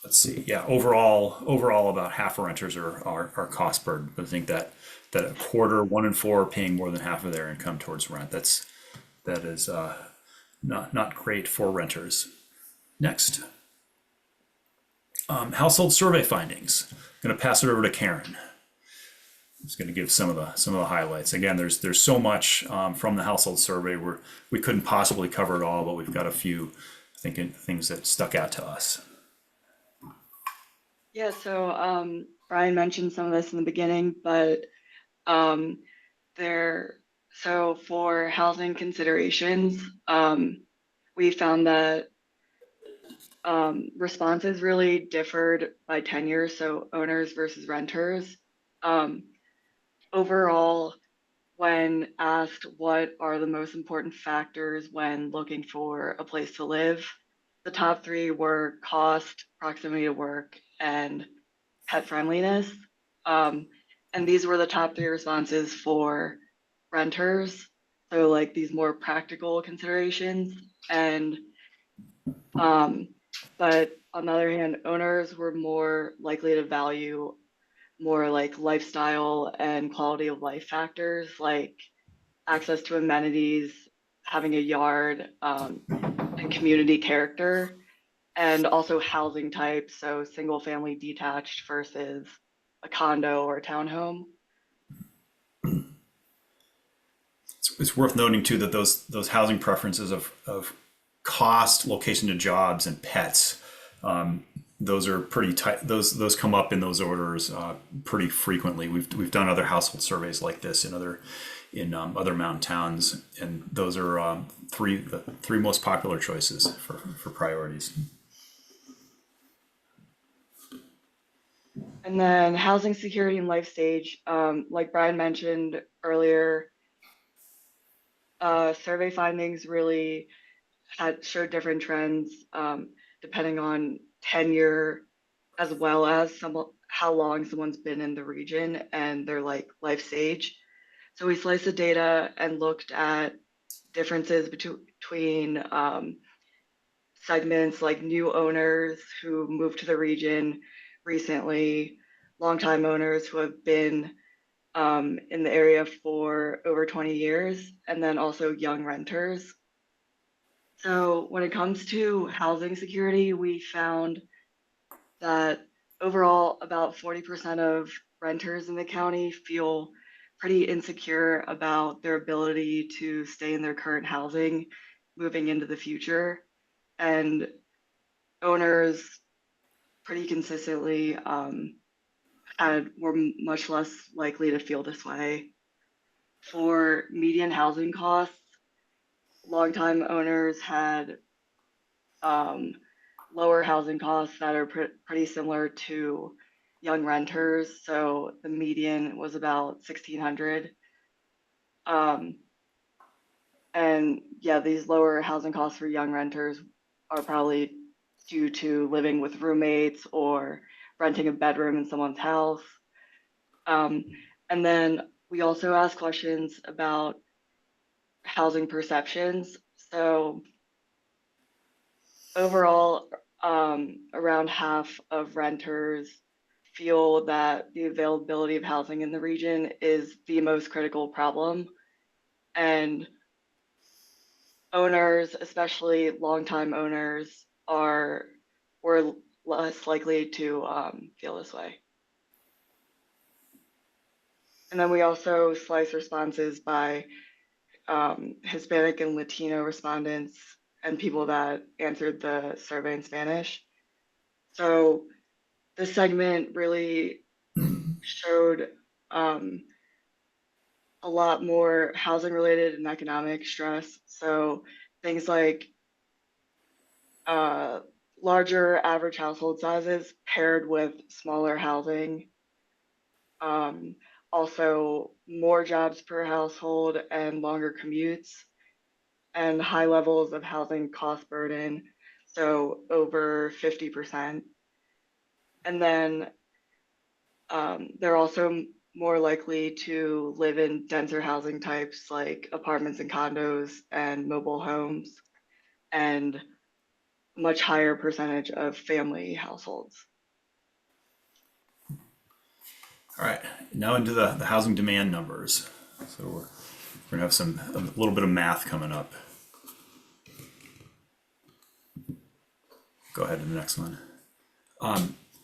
Let's see. Yeah, overall about half of renters are cost burden. But I think that 1/4, 1 in 4 are paying more than half of their income towards rent. That is not great for renters. Next. Household survey findings. I'm going to pass it over to Karen. I'm just going to give some of the highlights. Again, there's so much from the household survey where we couldn't possibly cover it all, but we've got a few, I think, things that stuck out to us. Yeah, so Brian mentioned some of this in the beginning, but so for housing considerations, we found that responses really differed by tenure, so owners versus renters. Overall, when asked what are the most important factors when looking for a place to live, the top 3 were cost, proximity to work, and pet friendliness. And these were the top 3 responses for renters. So like these more practical considerations. And but on the other hand, owners were more likely to value more like lifestyle and quality of life factors, like access to amenities, having a yard, and community character, and also housing type, so single family detached versus a condo or a townhome. It's worth noting too that those housing preferences of cost, location to jobs, and pets those are pretty tight. Those come up in those orders pretty frequently. We've done other household surveys like this in other mountain towns, and those are the three most popular choices for priorities. And then housing security and life stage, like Brian mentioned earlier, survey findings really showed different trends depending on tenure, as well as how long someone's been in the region and their life stage. So we sliced the data and looked at differences between segments like new owners who moved to the region recently, longtime owners who have been in the area for over 20 years, and then also young renters. So when it comes to housing security, we found that overall about 40% of renters in the county feel pretty insecure about their ability to stay in their current housing moving into the future. And owners pretty consistently were much less likely to feel this way. For median housing costs, longtime owners had lower housing costs that are pretty similar to young renters. So the median was about 1,600. And yeah, these lower housing costs for young renters are probably due to living with roommates or renting a bedroom in someone's house. And then we also asked questions about housing perceptions. So overall, around half of renters feel that the availability of housing in the region is the most critical problem. And owners, especially longtime owners, were less likely to feel this way. And then we also slice responses by Hispanic and Latino respondents and people that answered the survey in Spanish. So this segment really showed a lot more housing related and economic stress. So things like larger average household sizes paired with smaller housing. Also more jobs per household and longer commutes, and high levels of housing cost burden, so over 50%. And then they're also more likely to live in denser housing types like apartments and condos and mobile homes, and much higher percentage of family households. All right, now into the housing demand numbers. So we're gonna have a little bit of math coming up. Go ahead to the next one.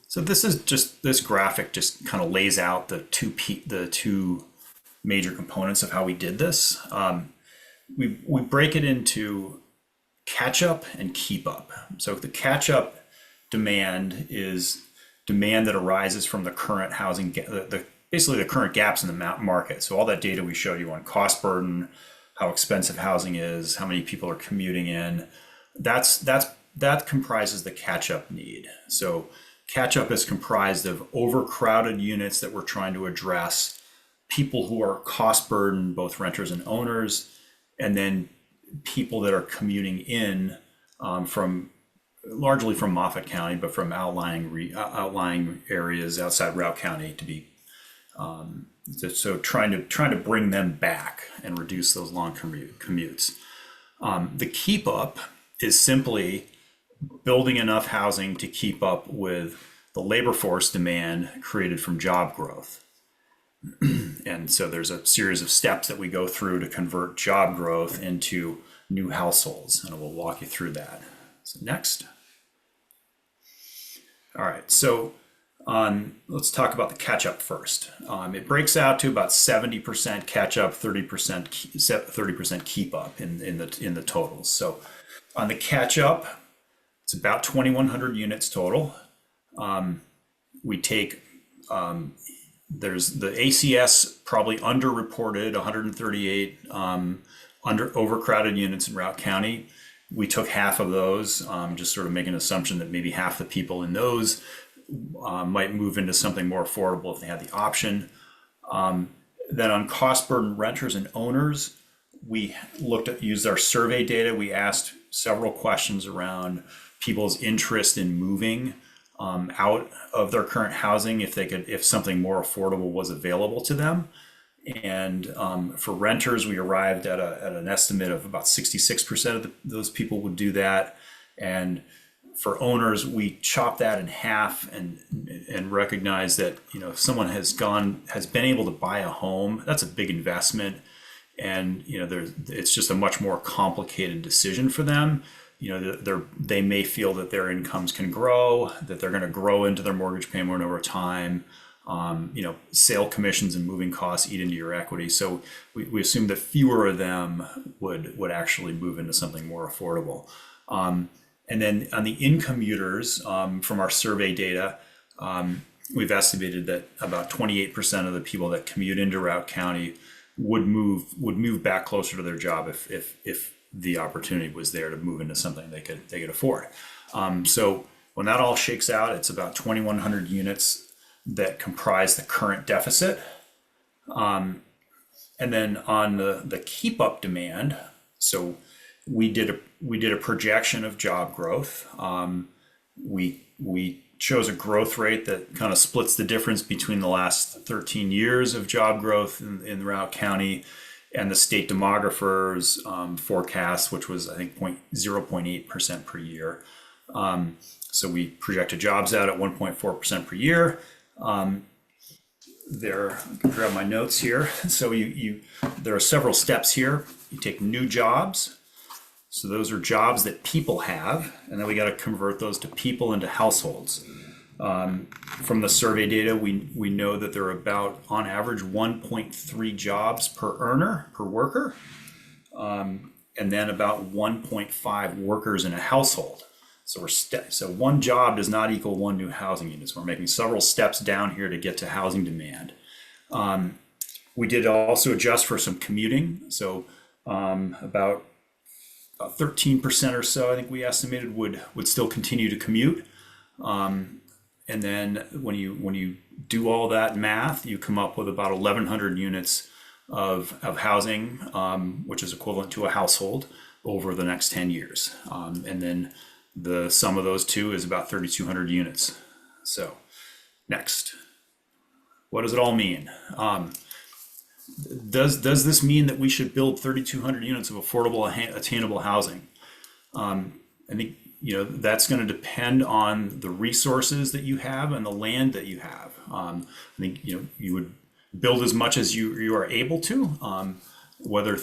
So this graphic just kind of lays out the two major components of how we did this. We break it into catch up and keep up. So the catch up demand is demand that arises from the current housing, basically the current gaps in the market. So all that data we showed you on cost burden, how expensive housing is, how many people are commuting in, that comprises the catch up need. So catch up is comprised of overcrowded units that we're trying to address, people who are cost burdened, both renters and owners, and then people that are commuting in largely from Moffat County, but from outlying areas outside Route County to be so trying to bring them back and reduce those long commutes. The keep up is simply building enough housing to keep up with the labor force demand created from job growth. And so there's a series of steps that we go through to convert job growth into new households, and we'll walk you through that. So next. All right, so let's talk about the catch up first. It breaks out to about 70% catch up, 30% keep up in the totals. So on the catch up, it's about 2,100 units total. We take, there's the ACS probably underreported 138 overcrowded units in Routt County. We took half of those, just sort of making an assumption that maybe half the people in those might move into something more affordable if they had the option. Then on cost burden renters and owners, we used our survey data. We asked several questions around people's interest in moving out of their current housing if something more affordable was available to them. And for renters, we arrived at an estimate of about 66% of those people would do that. And for owners, we chopped that in half and recognize that, if someone has been able to buy a home, that's a big investment. And, it's just a much more complicated decision for them. They may feel that their incomes can grow, that they're going to grow into their mortgage payment over time. Sale commissions and moving costs eat into your equity. So we assume that fewer of them would actually move into something more affordable. And then on the incommuters, from our survey data, we've estimated that about 28% of the people that commute into Routt County would move back closer to their job if the opportunity was there to move into something they could afford. So when that all shakes out, it's about 2,100 units that comprise the current deficit. And then on the keep up demand, so we did a projection of job growth. We chose a growth rate that kind of splits the difference between the last 13 years of job growth in Routt County and the state demographer's forecast, which was, I think, 0.8% per year. So we projected jobs out at 1.4% per year. There, I can grab my notes here. So there are several steps here. You take new jobs. So those are jobs that people have, and then we got to convert those to people into households. From the survey data, we know that there are about, on average, 1.3 jobs per earner, per worker, and then about 1.5 workers in a household. So one job does not equal one new housing unit. So we're making several steps down here to get to housing demand. We did also adjust for some commuting. So about 13% or so, I think we estimated would still continue to commute. And then when you do all that math, you come up with about 1,100 units of housing, which is equivalent to a household over the next 10 years. And then the sum of those two is about 3,200 units. So next, what does it all mean? Does this mean that we should build 3,200 units of affordable, attainable housing? I think that's going to depend on the resources that you have and the land that you have. I think you would build as much as you are able to. Whether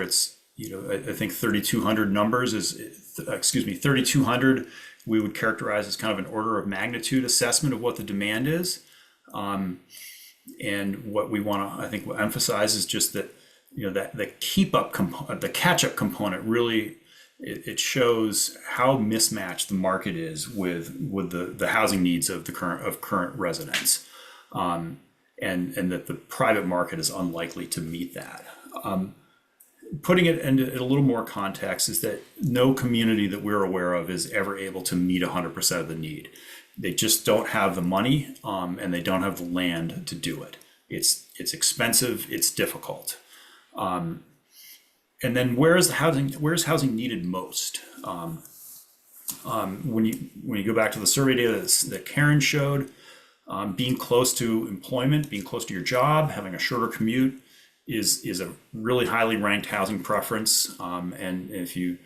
it's I think 3,200 numbers is 3,200 we would characterize as kind of an order of magnitude assessment of what the demand is. And what we want to, I think, emphasize is just that, that the the catch-up component really, it shows how mismatched the market is with the housing needs of current residents, and that the private market is unlikely to meet that. Putting it into a little more context is that no community that we're aware of is ever able to meet 100% of the need. They just don't have the money, and they don't have the land to do it. It's expensive. It's difficult. And then where's housing needed most? When you go back to the survey data that Karen showed, being close to employment, being close to your job, having a shorter commute is a really highly ranked housing preference. And if you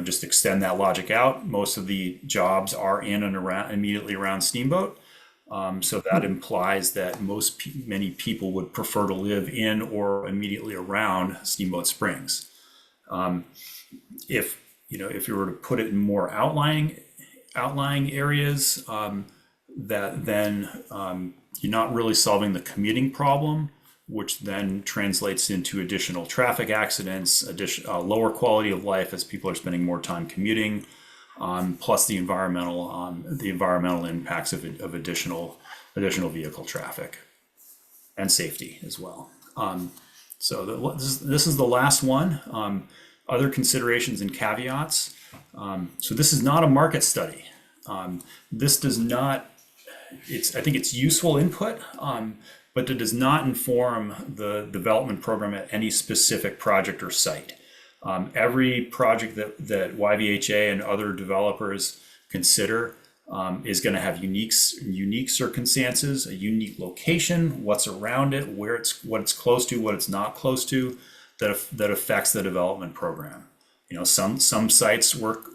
just extend that logic out, most of the jobs are in and around immediately around Steamboat. So that implies that many people would prefer to live in or immediately around Steamboat Springs. If you were to put it in more outlying areas, then you're not really solving the commuting problem, which then translates into additional traffic accidents, lower quality of life as people are spending more time commuting. plus the environmental impacts of additional vehicle traffic and safety as well. So this is the last one. Other considerations and caveats. So this is not a market study. This does not, I think it's useful input, but it does not inform the development program at any specific project or site. Every project that YVHA and other developers consider is going to have unique circumstances, a unique location, what's around it, what it's close to, what it's not close to, that affects the development program. You know, some sites work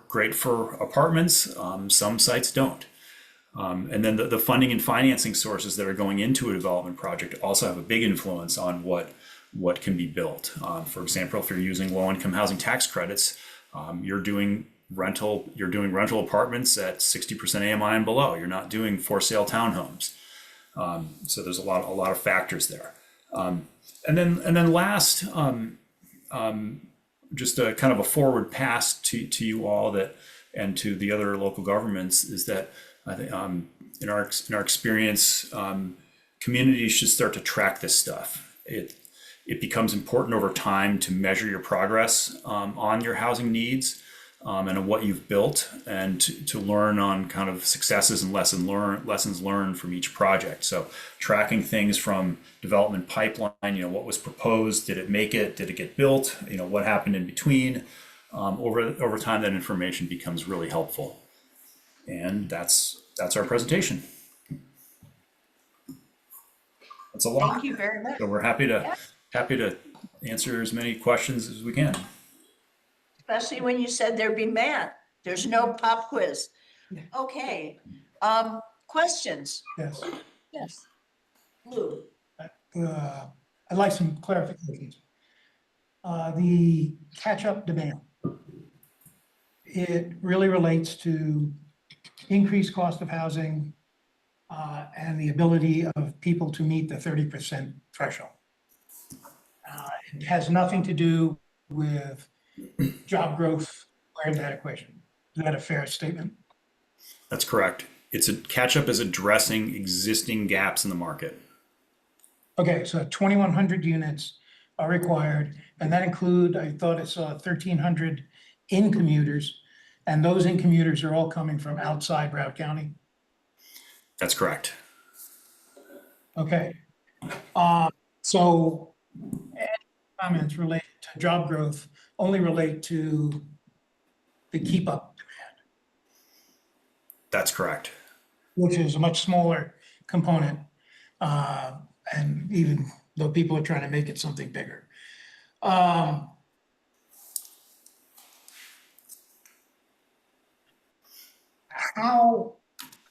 great for apartments, some sites don't. And then the funding and financing sources that are going into a development project also have a big influence on what can be built. For example, if you're using low-income housing tax credits, you're doing rental apartments at 60% AMI and below. You're not doing for-sale townhomes. So there's a lot of factors there. And then last, just a kind of a forward pass to you all and to the other local governments is that I think in our experience, communities should start to track this stuff. It becomes important over time to measure your progress on your housing needs and on what you've built, and to learn on kind of successes and lessons learned from each project. So tracking things from development pipeline, what was proposed, did it make it, did it get built, what happened in between. Over time, that information becomes really helpful. And that's our presentation. That's a lot. Thank you very much. So we're happy to answer as many questions as we can. Especially when you said there'd be math. There's no pop quiz. Okay, questions? Yes. Yes. Lou? I'd like some clarifications. The catch-up demand, it really relates to increased cost of housing and the ability of people to meet the 30% threshold. It has nothing to do with job growth or that equation. Is that a fair statement? That's correct. Catch-up is addressing existing gaps in the market. Okay, so 2,100 units are required, and that include, I thought I saw 1,300 in commuters, and those in commuters are all coming from outside Broward County. That's correct. Okay. So any comments related to job growth only relate to the keep up demand, That's correct. which is a much smaller component. And even though people are trying to make it something bigger. How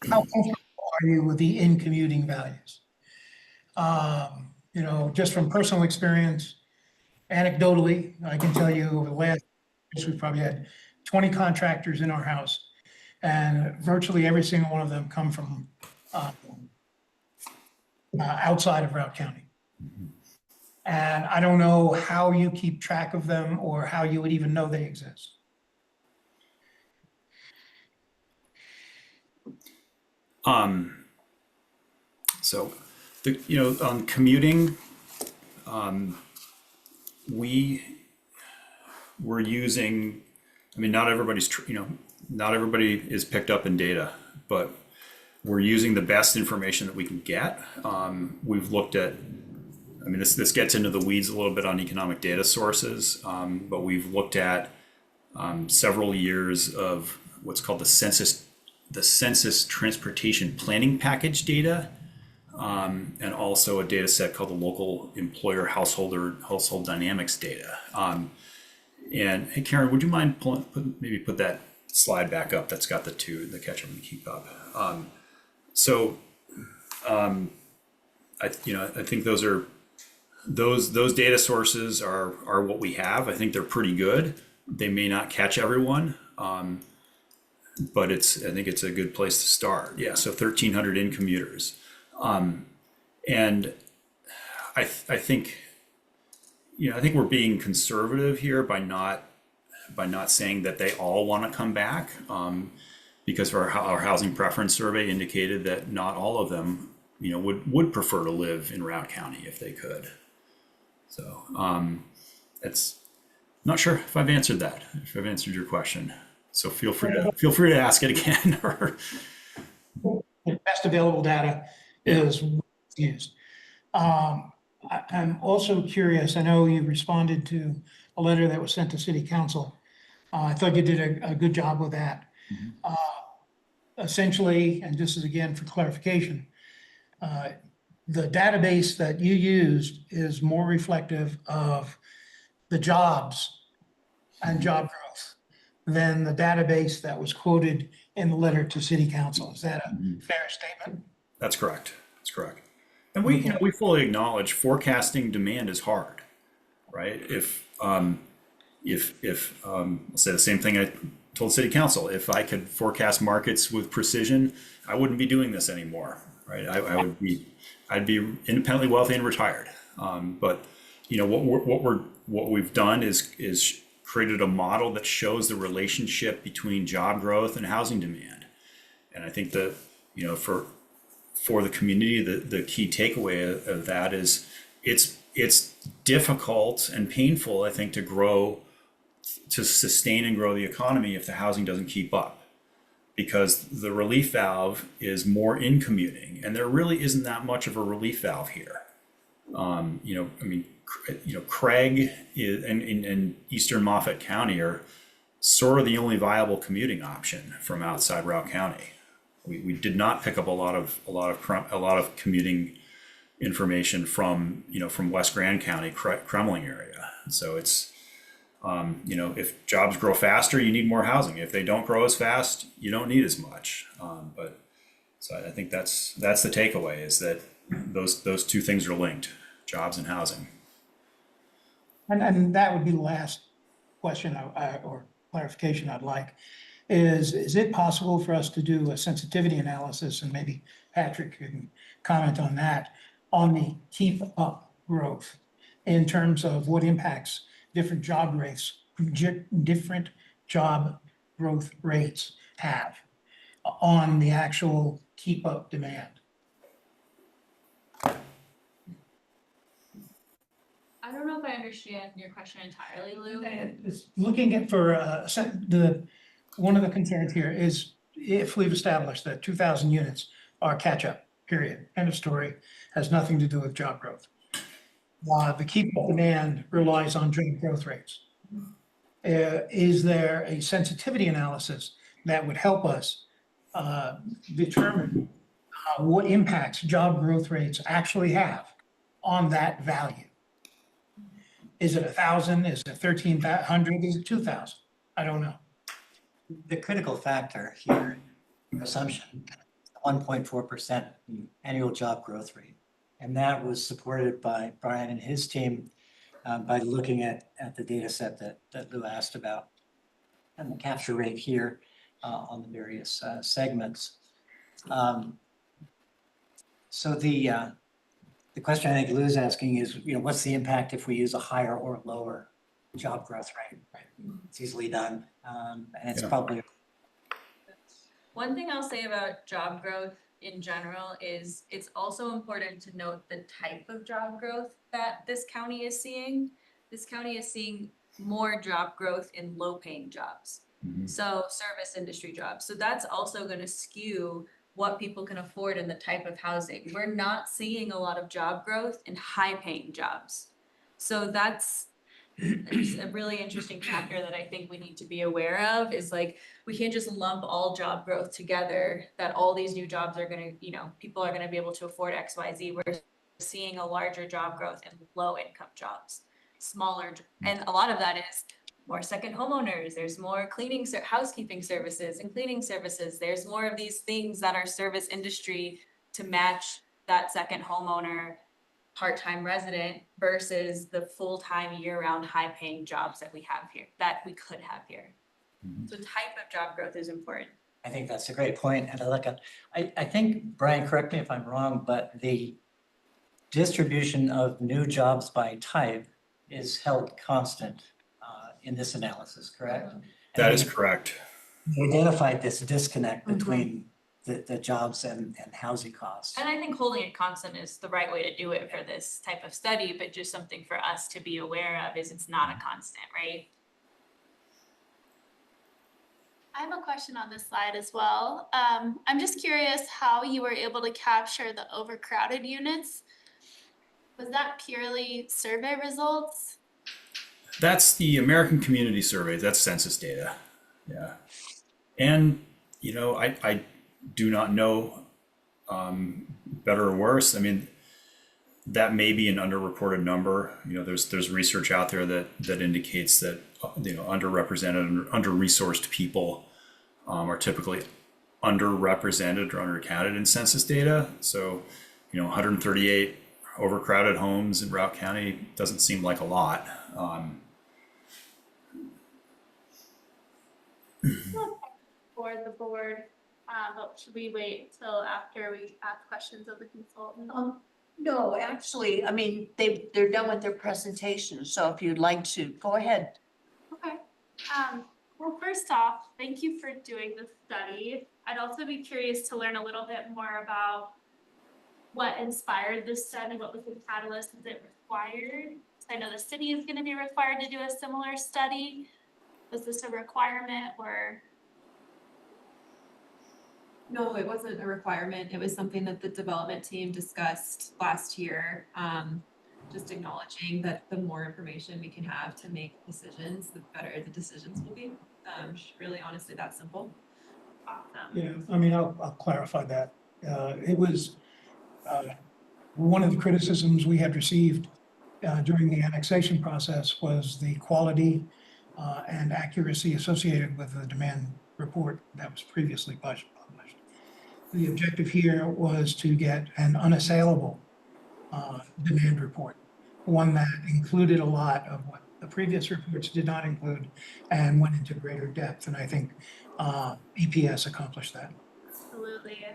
comfortable are you with the in commuting values? Just from personal experience, anecdotally, I can tell you over the last years, we've probably had 20 contractors in our house, and virtually every single one of them come from outside of Broward County. And I don't know how you keep track of them or how you would even know they exist. So on commuting, we're using, not everybody is picked up in data, but we're using the best information that we can get. We've looked at, this gets into the weeds a little bit on economic data sources, but we've looked at several years of what's called the census transportation planning package data, and also a data set called the local employer household dynamics data. And hey, Karen, would you mind put that slide back up? That's got the catch up and keep up. I think those data sources are what we have. I think they're pretty good. They may not catch everyone, but I think it's a good place to start. Yeah, so 1,300 in commuters, and I think we're being conservative here by not by not saying that they all want to come back, because our housing preference survey indicated that not all of them, would prefer to live in Routt County if they could. So it's not sure if I've answered that, if I've answered your question. So feel free to ask it again. The best available data is used. I'm also curious, I know you responded to a letter that was sent to City Council. I thought you did a good job with that. Essentially, and this is again for clarification, the database that you used is more reflective of the jobs and job growth than the database that was quoted in the letter to City Council. Is that a fair statement? That's correct. That's correct. And we fully acknowledge forecasting demand is hard, right? I'll say the same thing I told City Council. If I could forecast markets with precision, I wouldn't be doing this anymore, right? I'd be independently wealthy and retired. But what we've done is created a model that shows the relationship between job growth and housing demand. And I think that, for the community, the key takeaway of that is it's difficult and painful, I think, to sustain and grow the economy if the housing doesn't keep up, because the relief valve is more in commuting, and there really isn't that much of a relief valve here. Craig and Eastern Moffat County are sort of the only viable commuting option from outside Routt County. We did not pick up a lot of commuting information from West Grand County, Kremling area. So it's, if jobs grow faster, you need more housing. If they don't grow as fast, you don't need as much. So I think that's the takeaway, is that those two things are linked, jobs and housing. And that would be the last question or clarification I'd like. Is it possible for us to do a sensitivity analysis, and maybe Patrick can comment on that, on the keep up growth in terms of what impacts different job growth rates have on the actual keep up demand? I don't know if I understand your question entirely, Lou. Looking at one of the concerns here is, if we've established that 2,000 units are catch up, period, end of story, has nothing to do with job growth. The keep up demand relies on job growth rates. Is there a sensitivity analysis that would help us determine what impacts job growth rates actually have on that value? Is it 1,000? Is it 1,300? Is it 2,000? I don't know. The critical factor here, assumption, 1.4% annual job growth rate. And that was supported by Brian and his team by looking at the data set that Lou asked about, and the capture rate here on the various segments. So the question I think Lou's asking is, what's the impact if we use a higher or lower job growth rate? Right? It's easily done, and it's probably. One thing I'll say about job growth in general is it's also important to note the type of job growth that this county is seeing. This county is seeing more job growth in low-paying jobs. So service industry jobs. So that's also going to skew what people can afford and the type of housing. We're not seeing a lot of job growth in high-paying jobs. So that's just a really interesting factor that I think we need to be aware of, is like, we can't just lump all job growth together, that all these new jobs are gonna, people are gonna be able to afford X, Y, Z. We're seeing a larger job growth in low income jobs, and a lot of that is more second homeowners. There's more housekeeping services and cleaning services. There's more of these things that are service industry to match that second homeowner, part-time resident, versus the full-time year-round high-paying jobs that we could have here. So type of job growth is important. I think that's a great point. And I think, Brian, correct me if I'm wrong, but the distribution of new jobs by type is held constant in this analysis, correct? That And is we correct. identified this disconnect Mhm. between the jobs and housing costs. And I think holding it constant is the right way to do it for this type of study, but just something for us to be aware of is it's not a constant, right? I have a question on this slide as well. I'm just curious how you were able to capture the overcrowded units. Was that purely survey results? That's the American Community Survey. That's census data. Yeah. And, you know, I do not know better or worse. I mean, that may be an underreported number. You know, there's research out there that indicates that, you know, underrepresented and under-resourced people are typically underrepresented or undercounted in census data. So, you know, 138 overcrowded homes in Routt County doesn't seem like a lot. For the board, but should we wait till after we ask questions of the consultant? No, actually, I mean, they're done with their presentation, so if you'd like to, go ahead. Okay. Well, first off, thank you for doing this study. I'd also be curious to learn a little bit more about what inspired this study, what was the catalyst, is it required? I know the city is gonna be required to do a similar study. Was this a requirement or? No, it wasn't a requirement. It was something that the development team discussed last year. Just acknowledging that the more information we can have to make decisions, the better the decisions will be. Really honestly that simple. Awesome. Yeah, I mean, I'll clarify that. It was one of the criticisms we had received during the annexation process was the quality and accuracy associated with the demand report that was previously published. The objective here was to get an unassailable demand report, one that included a lot of what the previous reports did not include and went into greater depth. And I think EPS accomplished that. Absolutely.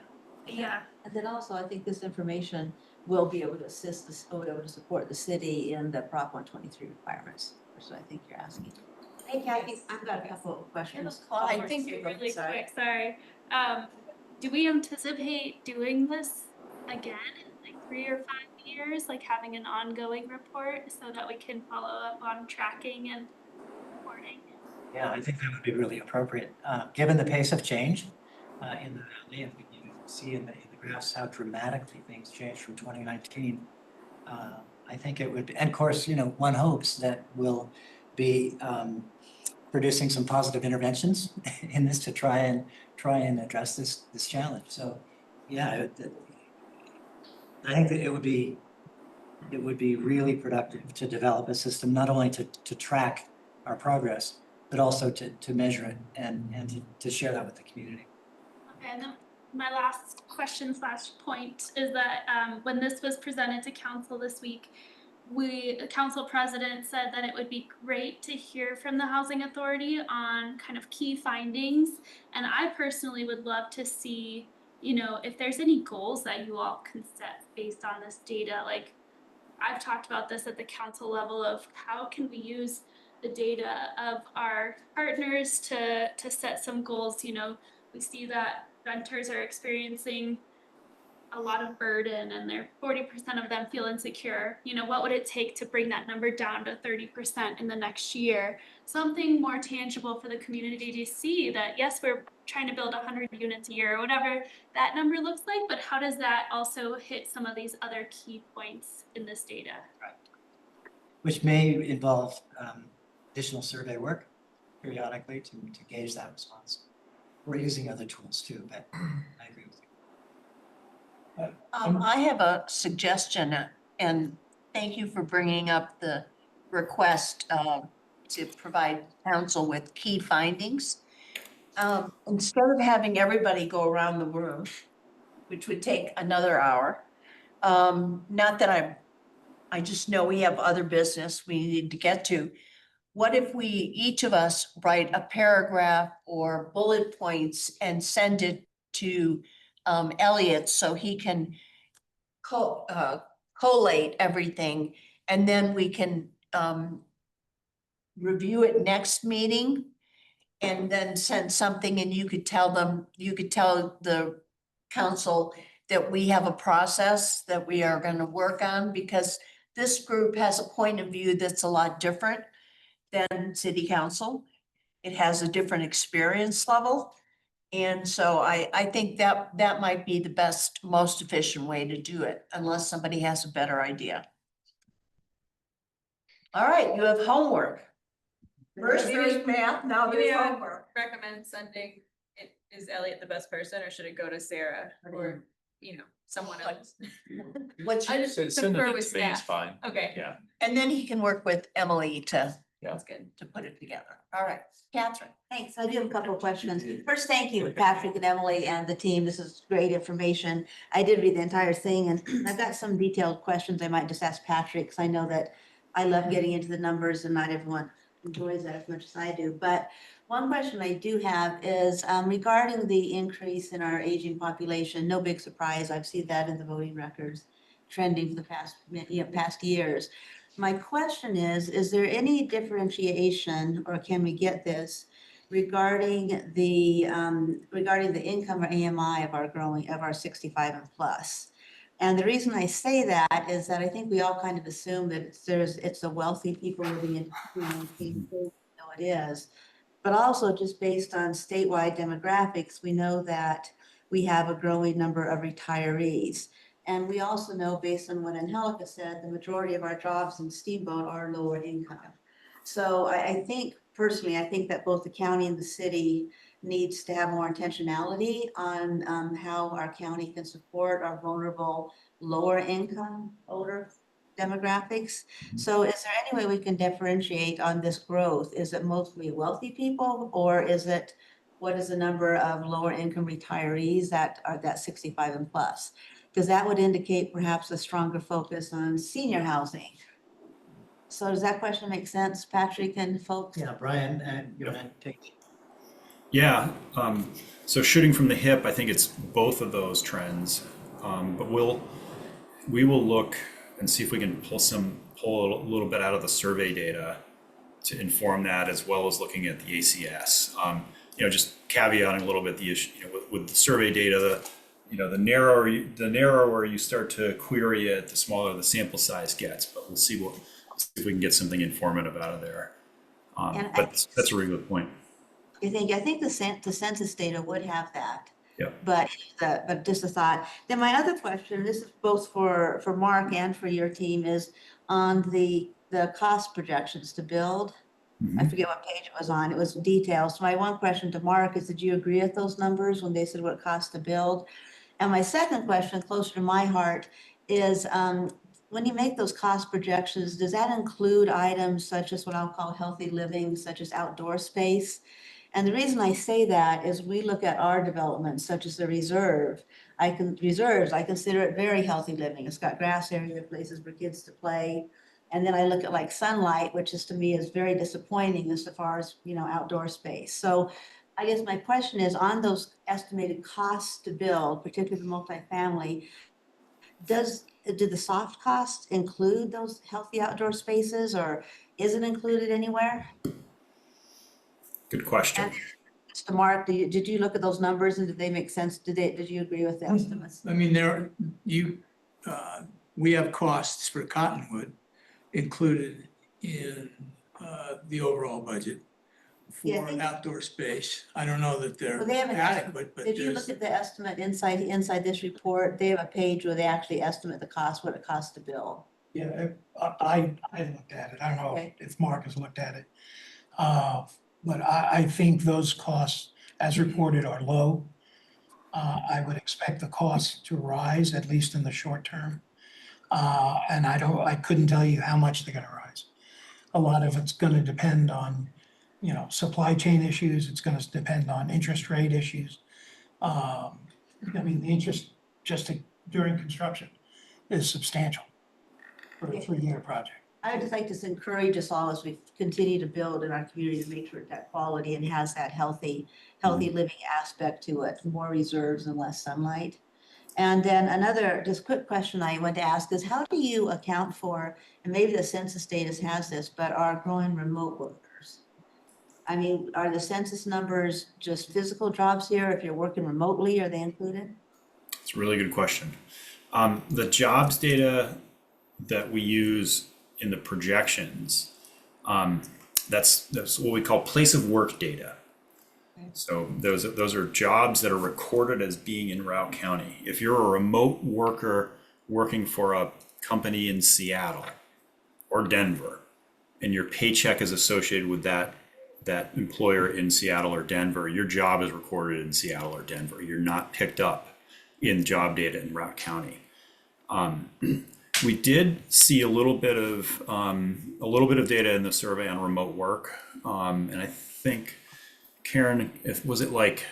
Yeah. And then also, I think this information will be able to assist this, will be able to support the city in the Prop 123 requirements. So I think you're asking. Hey Kathy, I've got a couple of questions. I think Really Sorry. quick, sorry. Do we anticipate doing this again in like 3 or 5 years, like having an ongoing report so that we can follow up on tracking and reporting? Yeah, I think that would be really appropriate, given the pace of change in the valley. And you can see in the graphs how dramatically things changed from 2019. I think it would be, and of course, you know, one hopes that we'll be producing some positive interventions in this to try and address this challenge. So, yeah, I think that it would be really productive to develop a system not only to track our progress, but also to measure it and to share that with the community. Okay, and then my last question / point is that when this was presented to council this week, the council president said that it would be great to hear from the housing authority on kind of key findings. And I personally would love to see, you know, if there's any goals that you all can set based on this data. Like I've talked about this at the council level of how can we use the data of our partners to set some goals. You know, we see that renters are experiencing a lot of burden and they're 40% of them feel insecure. You know, what would it take to bring that number down to 30% in the next year? Something more tangible for the community to see that, yes, we're trying to build 100 units a year or whatever that number looks like, but how does that also hit some of these other key points in this data? Right. Which may involve additional survey work periodically to gauge that response. We're using other tools too, but I agree with you. I have a suggestion, and thank you for bringing up the request to provide council with key findings. Instead of having everybody go around the room, which would take another hour, not that I just know we have other business we need to get to. What if we, each of us, write a paragraph or bullet points and send it to Elliot so he can collate everything, and then we can review it next meeting and then send something and you could tell them, you could tell the council that we have a process that we are gonna work on, because this group has a point of view that's a lot different than city council. It has a different experience level. And so I think that that might be the best, most efficient way to do it, unless somebody has a better idea. All right, you have homework. First there's math, now Maybe there's I would homework. recommend sending, is Elliot the best person or should it go to Sarah or, someone else? What's, I just Send prefer it with to me, it's staff. fine. Okay. Yeah. and then he can work with Emily to That's good. put it together. All right, Catherine. Thanks. I do have a couple of questions. First, thank you, Patrick and Emily and the team. This is great information. I did read the entire thing and I've got some detailed questions I might just ask Patrick, because I know that I love getting into the numbers and not everyone enjoys that as much as I do. But one question I do have is regarding the increase in our aging population. No big surprise. I've seen that in the voting records trending for the past years. My question is there any differentiation, or can we get this regarding the income or AMI of our 65 and plus? And the reason I say that is that I think we all kind of assume that it's the wealthy people living in, it is. But also just based on statewide demographics, we know that we have a growing number of retirees. And we also know, based on what Angelica said, the majority of our jobs in Steamboat are lower income. So I think, personally, I think that both the county and the city needs to have more intentionality on how our county can support our vulnerable, lower income, older demographics. So is there any way we can differentiate on this growth? Is it mostly wealthy people, or is it, what is the number of lower income retirees that are that 65 and plus? Because that would indicate perhaps a stronger focus on senior housing. So does that question make sense, Patrick and folks? Yeah, Brian, you want to take? Yeah, so shooting from the hip, I think it's both of those trends. But we will look and see if we can pull a little bit out of the survey data to inform that, as well as looking at the ACS. Just caveating a little bit the issue, with the survey data, the narrower you start to query it, the smaller the sample size gets. But we'll see if we can get something informative out of there. But that's a really good point. I think the census data would have that. Yeah. But just a thought. Then my other question, this is both for Mark and for your team, is on the cost projections to build. I forget what page it was on. It was details. So my one question to Mark is, did you agree with those numbers when they said what it costs to build? And my second question, closer to my heart, is when you make those cost projections, does that include items such as what I'll call healthy living, such as outdoor space? And the reason I say that is we look at our developments, such as the reserve. I consider it very healthy living. It's got grass area, places for kids to play. And then I look at like Sunlight, which is to me is very disappointing as far as, outdoor space. So I guess my question is, on those estimated costs to build, particularly the multifamily, do the soft costs include those healthy outdoor spaces, or is it included anywhere? Good question. And to Mark, did you look at those numbers and did they make sense? Did you agree with the estimates? I mean, we have costs for Cottonwood included in the overall budget for outdoor space. I don't know that they're Well, they have an adequate, but Did you look at the estimate inside this report? They have a page where they actually estimate the cost, what it costs to build. yeah, I looked at it. I don't know Okay. if Mark has looked at it. But I think those costs, as reported, are low. I would expect the costs to rise, at least in the short term. And I couldn't tell you how much they're gonna rise. A lot of it's gonna depend on, supply chain issues. It's gonna depend on interest rate issues. I mean, the interest during construction is substantial for a 3-year project. I would just like to encourage us all as we continue to build in our community to make sure that quality and has that healthy living aspect to it, more reserves and less sunlight. And then another just quick question I want to ask is, how do you account for, and maybe the census data has this, but our growing remote work? I mean, are the census numbers just physical jobs here? If you're working remotely, are they included? It's a really good question. The jobs data that we use in the projections, that's what we call place of work data. So those are jobs that are recorded as being in Routt County. If you're a remote worker working for a company in Seattle or Denver, and your paycheck is associated with that employer in Seattle or Denver, your job is recorded in Seattle or Denver. You're not picked up in job data in Routt County. We did see a little bit of data in the survey on remote work, and I think, Karen, was it like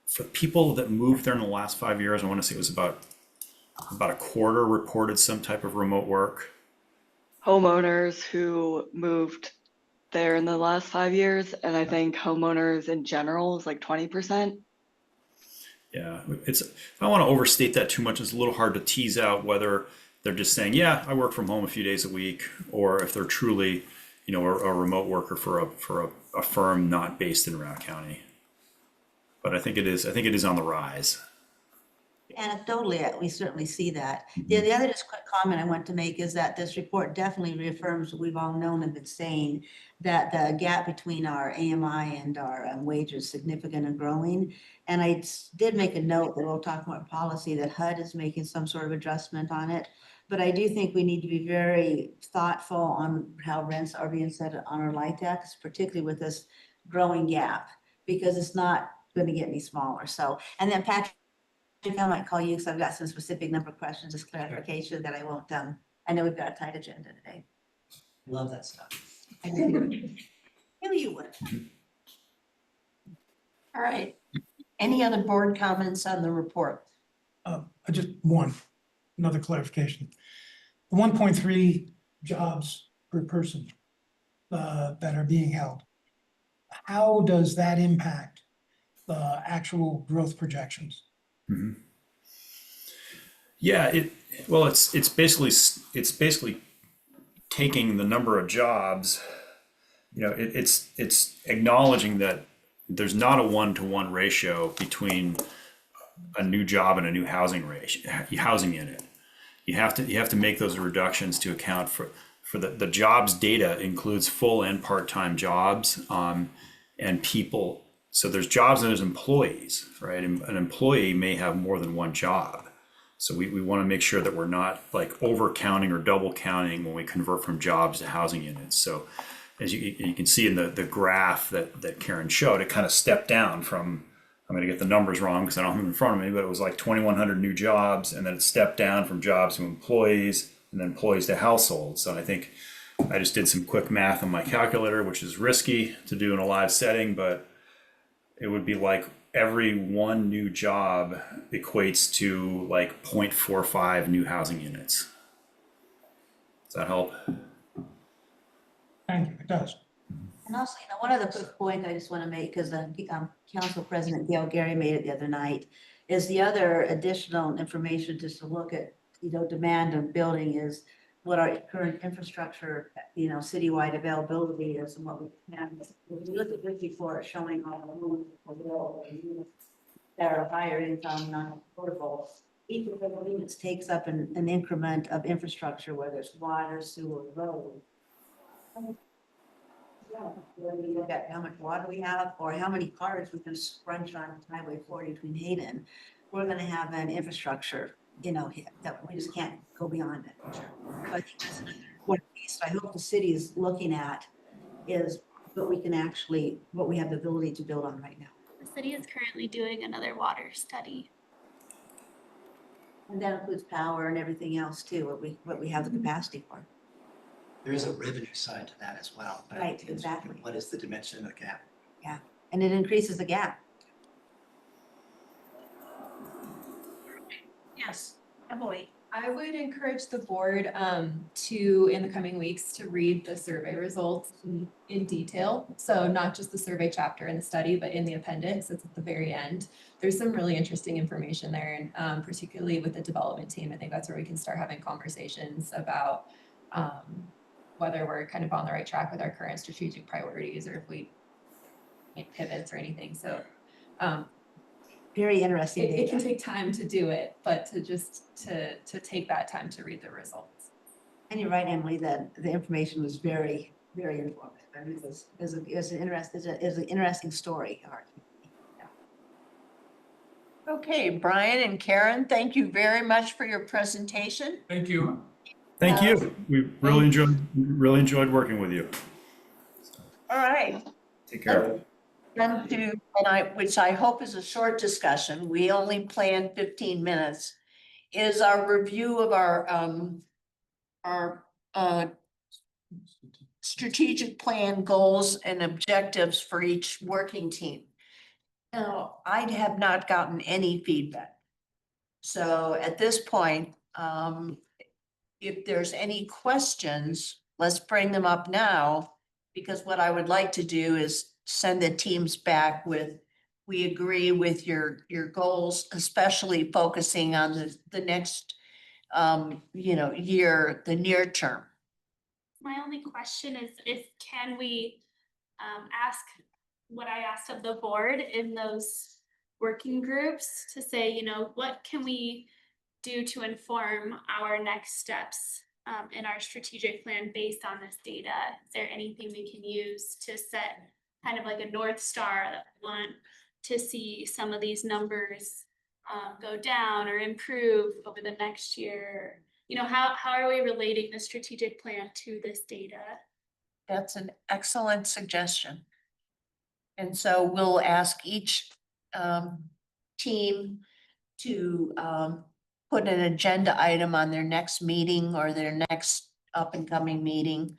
for people that moved there in the last 5 years? I want to say it was about a quarter reported some type of remote work. Homeowners who moved there in the last 5 years, and I think homeowners in general is like 20%. Yeah, if I want to overstate that too much, it's a little hard to tease out whether they're just saying, yeah, I work from home a few days a week, or if they're truly, a remote worker for a firm not based in Routt County. But I think it is on the rise. Anecdotally, we certainly see that. The other just quick comment I want to make is that this report definitely reaffirms what we've all known and been saying, that the gap between our AMI and our wage is significant and growing. And I did make a note that we'll talk about policy, that HUD is making some sort of adjustment on it. But I do think we need to be very thoughtful on how rents are being set on our LIHTCs, particularly with this growing gap, because it's not going to get any smaller. So, and then Patrick, I might call you because I've got some specific number of questions, just clarification that I won't, I know we've got a tight agenda today. Love that stuff. I know you would. All right. Any other board comments on the report? Just another clarification. 1.3 jobs per person that are being held. How does that impact the actual growth projections? Mm-hmm. Yeah, it's basically taking the number of jobs. It's acknowledging that there's not a 1-to-1 ratio between a new job and a new housing unit. You have to make those reductions to account for the jobs data includes full and part-time jobs, and people. So there's jobs and there's employees, right? An employee may have more than one job. So we want to make sure that we're not like over counting or double counting when we convert from jobs to housing units. So as you can see in the graph that Karen showed, it kind of stepped down from, I'm going to get the numbers wrong because I don't have them in front of me, but it was like 2,100 new jobs, and then it stepped down from jobs to employees, and then employees to households. So I think I just did some quick math on my calculator, which is risky to do in a live setting, but it would be like every one new job equates to like 0.45 new housing units. Does that help? Thank you, it does. And also, one other quick point I just want to make, because the Council President Gail Gary made it the other night, is the other additional information just to look at, demand of building is what our current infrastructure, citywide availability is and what we can. If you look at this before, it's showing all the units that are higher income, non-affordable. Each of the units takes up an increment of infrastructure, whether it's water, sewer, road. When we look at how much water we have or how many cars we can scrunch on Highway 40 between Hayden, we're going to have an infrastructure, that we just can't go beyond it. So I think that's another important piece. I hope the city is looking at is what we have the ability to build on right now. The city is currently doing another water study. And that includes power and everything else too, what we have the capacity for. There is a revenue side to that as well. But Right, exactly. What is the dimension of the gap? Yeah, and it increases the gap. Yes, Emily. I would encourage the board to, in the coming weeks, to read the survey results in detail. So not just the survey chapter in the study, but in the appendix, it's at the very end. There's some really interesting information there, and particularly with the development team, I think that's where we can start having conversations about whether we're kind of on the right track with our current strategic priorities, or if we pivots or anything, so. Very interesting It can data. take time to do it, but to take that time to read the results. And you're right, Emily, that the information was very, very informative. I mean, it was an interesting story. of our community. Yeah. Okay, Brian and Karen, thank you very much for your presentation. Thank you. Thank you. We really enjoyed working with you. All right. Take care. Then to, which I hope is a short discussion, we only planned 15 minutes, is our review of our strategic plan goals and objectives for each working team. Now, I have not gotten any feedback. So at this point, if there's any questions, let's bring them up now. Because what I would like to do is send the teams back with, we agree with your goals, especially focusing on the next year, the near term. My only question is can we ask what I asked of the board in those working groups to say, you know, what can we do to inform our next steps in our strategic plan based on this data? Is there anything we can use to set kind of like a North Star that we want to see some of these numbers go down or improve over the next year? You know, how are we relating the strategic plan to this data? That's an excellent suggestion. And so we'll ask each team to put an agenda item on their next meeting or their next up and coming meeting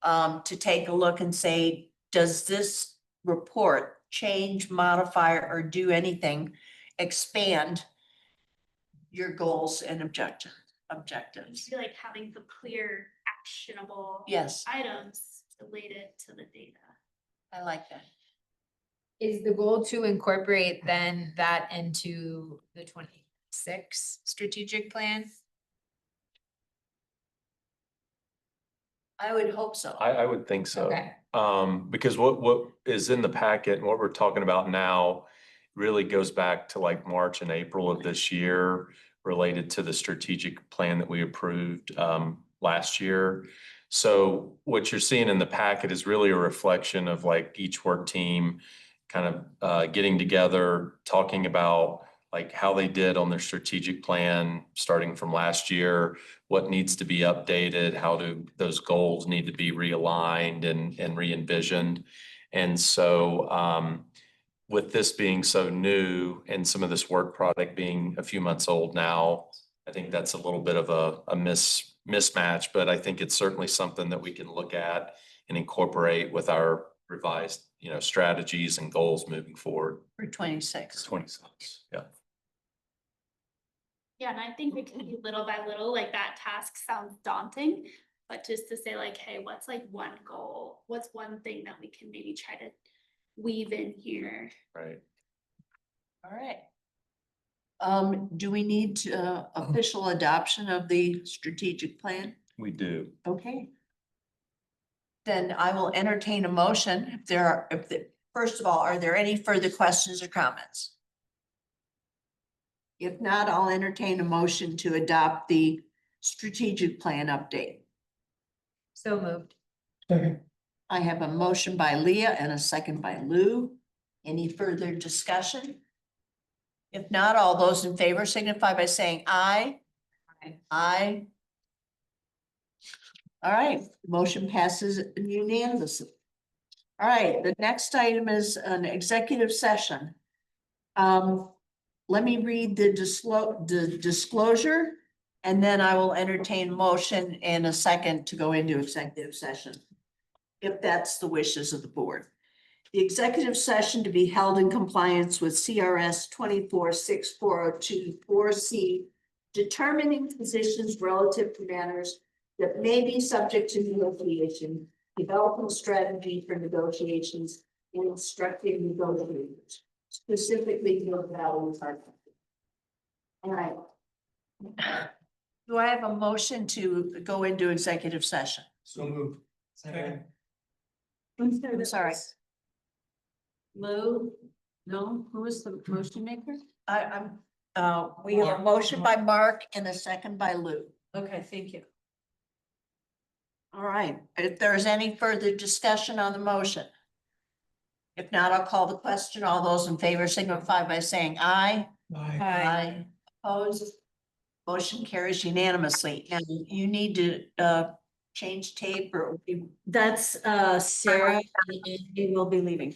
to take a look and say, does this report change, modify, or do anything, expand your goals and objectives? I feel like having the clear, actionable Yes, items related to the data. I like that. Is the goal to incorporate then that into the 26 strategic plan? I would hope so. I would think so. Okay. Because what is in the packet and what we're talking about now really goes back to like March and April of this year related to the strategic plan that we approved last year. So what you're seeing in the packet is really a reflection of like each work team kind of getting together, talking about like how they did on their strategic plan starting from last year, what needs to be updated, how do those goals need to be realigned and re-envisioned. And so with this being so new and some of this work product being a few months old now, I think that's a little bit of a mismatch, but I think it's certainly something that we can look at and incorporate with our revised, strategies and goals moving forward. For 26. 26, yeah. Yeah, and I think we can do little by little, like that task sounds daunting, but just to say like, hey, what's like one goal? What's one thing that we can maybe try to weave in here? Right. All right. Do we need official adoption of the strategic plan? We do. Okay. Then I will entertain a motion first of all, are there any further questions or comments? If not, I'll entertain a motion to adopt the strategic plan update. So moved. Second. I have a motion by Leah and a second by Lou. Any further discussion? If not, all those in favor signify by saying aye. Aye. All right, motion passes unanimously. All right, the next item is an executive session. Let me read the disclosure, and then I will entertain motion in a second to go into executive session, if that's the wishes of the board. The executive session to be held in compliance with CRS 246402-4C, determining positions relative to matters that may be subject to negotiation, developing strategy for negotiations, and instructing negotiators, specifically your values are. All right. Do I have a motion to go into executive session? So moved. Second. I'm sorry. Lou? No, who is the motion maker? We have a motion by Mark and a second by Lou. Okay, thank you. All right, if there's any further discussion on the motion. If not, I'll call the question. All those in favor signify by saying aye. Aye. Opposed? Motion carries unanimously. And you need to change tape or That's Sarah, and he will be leaving.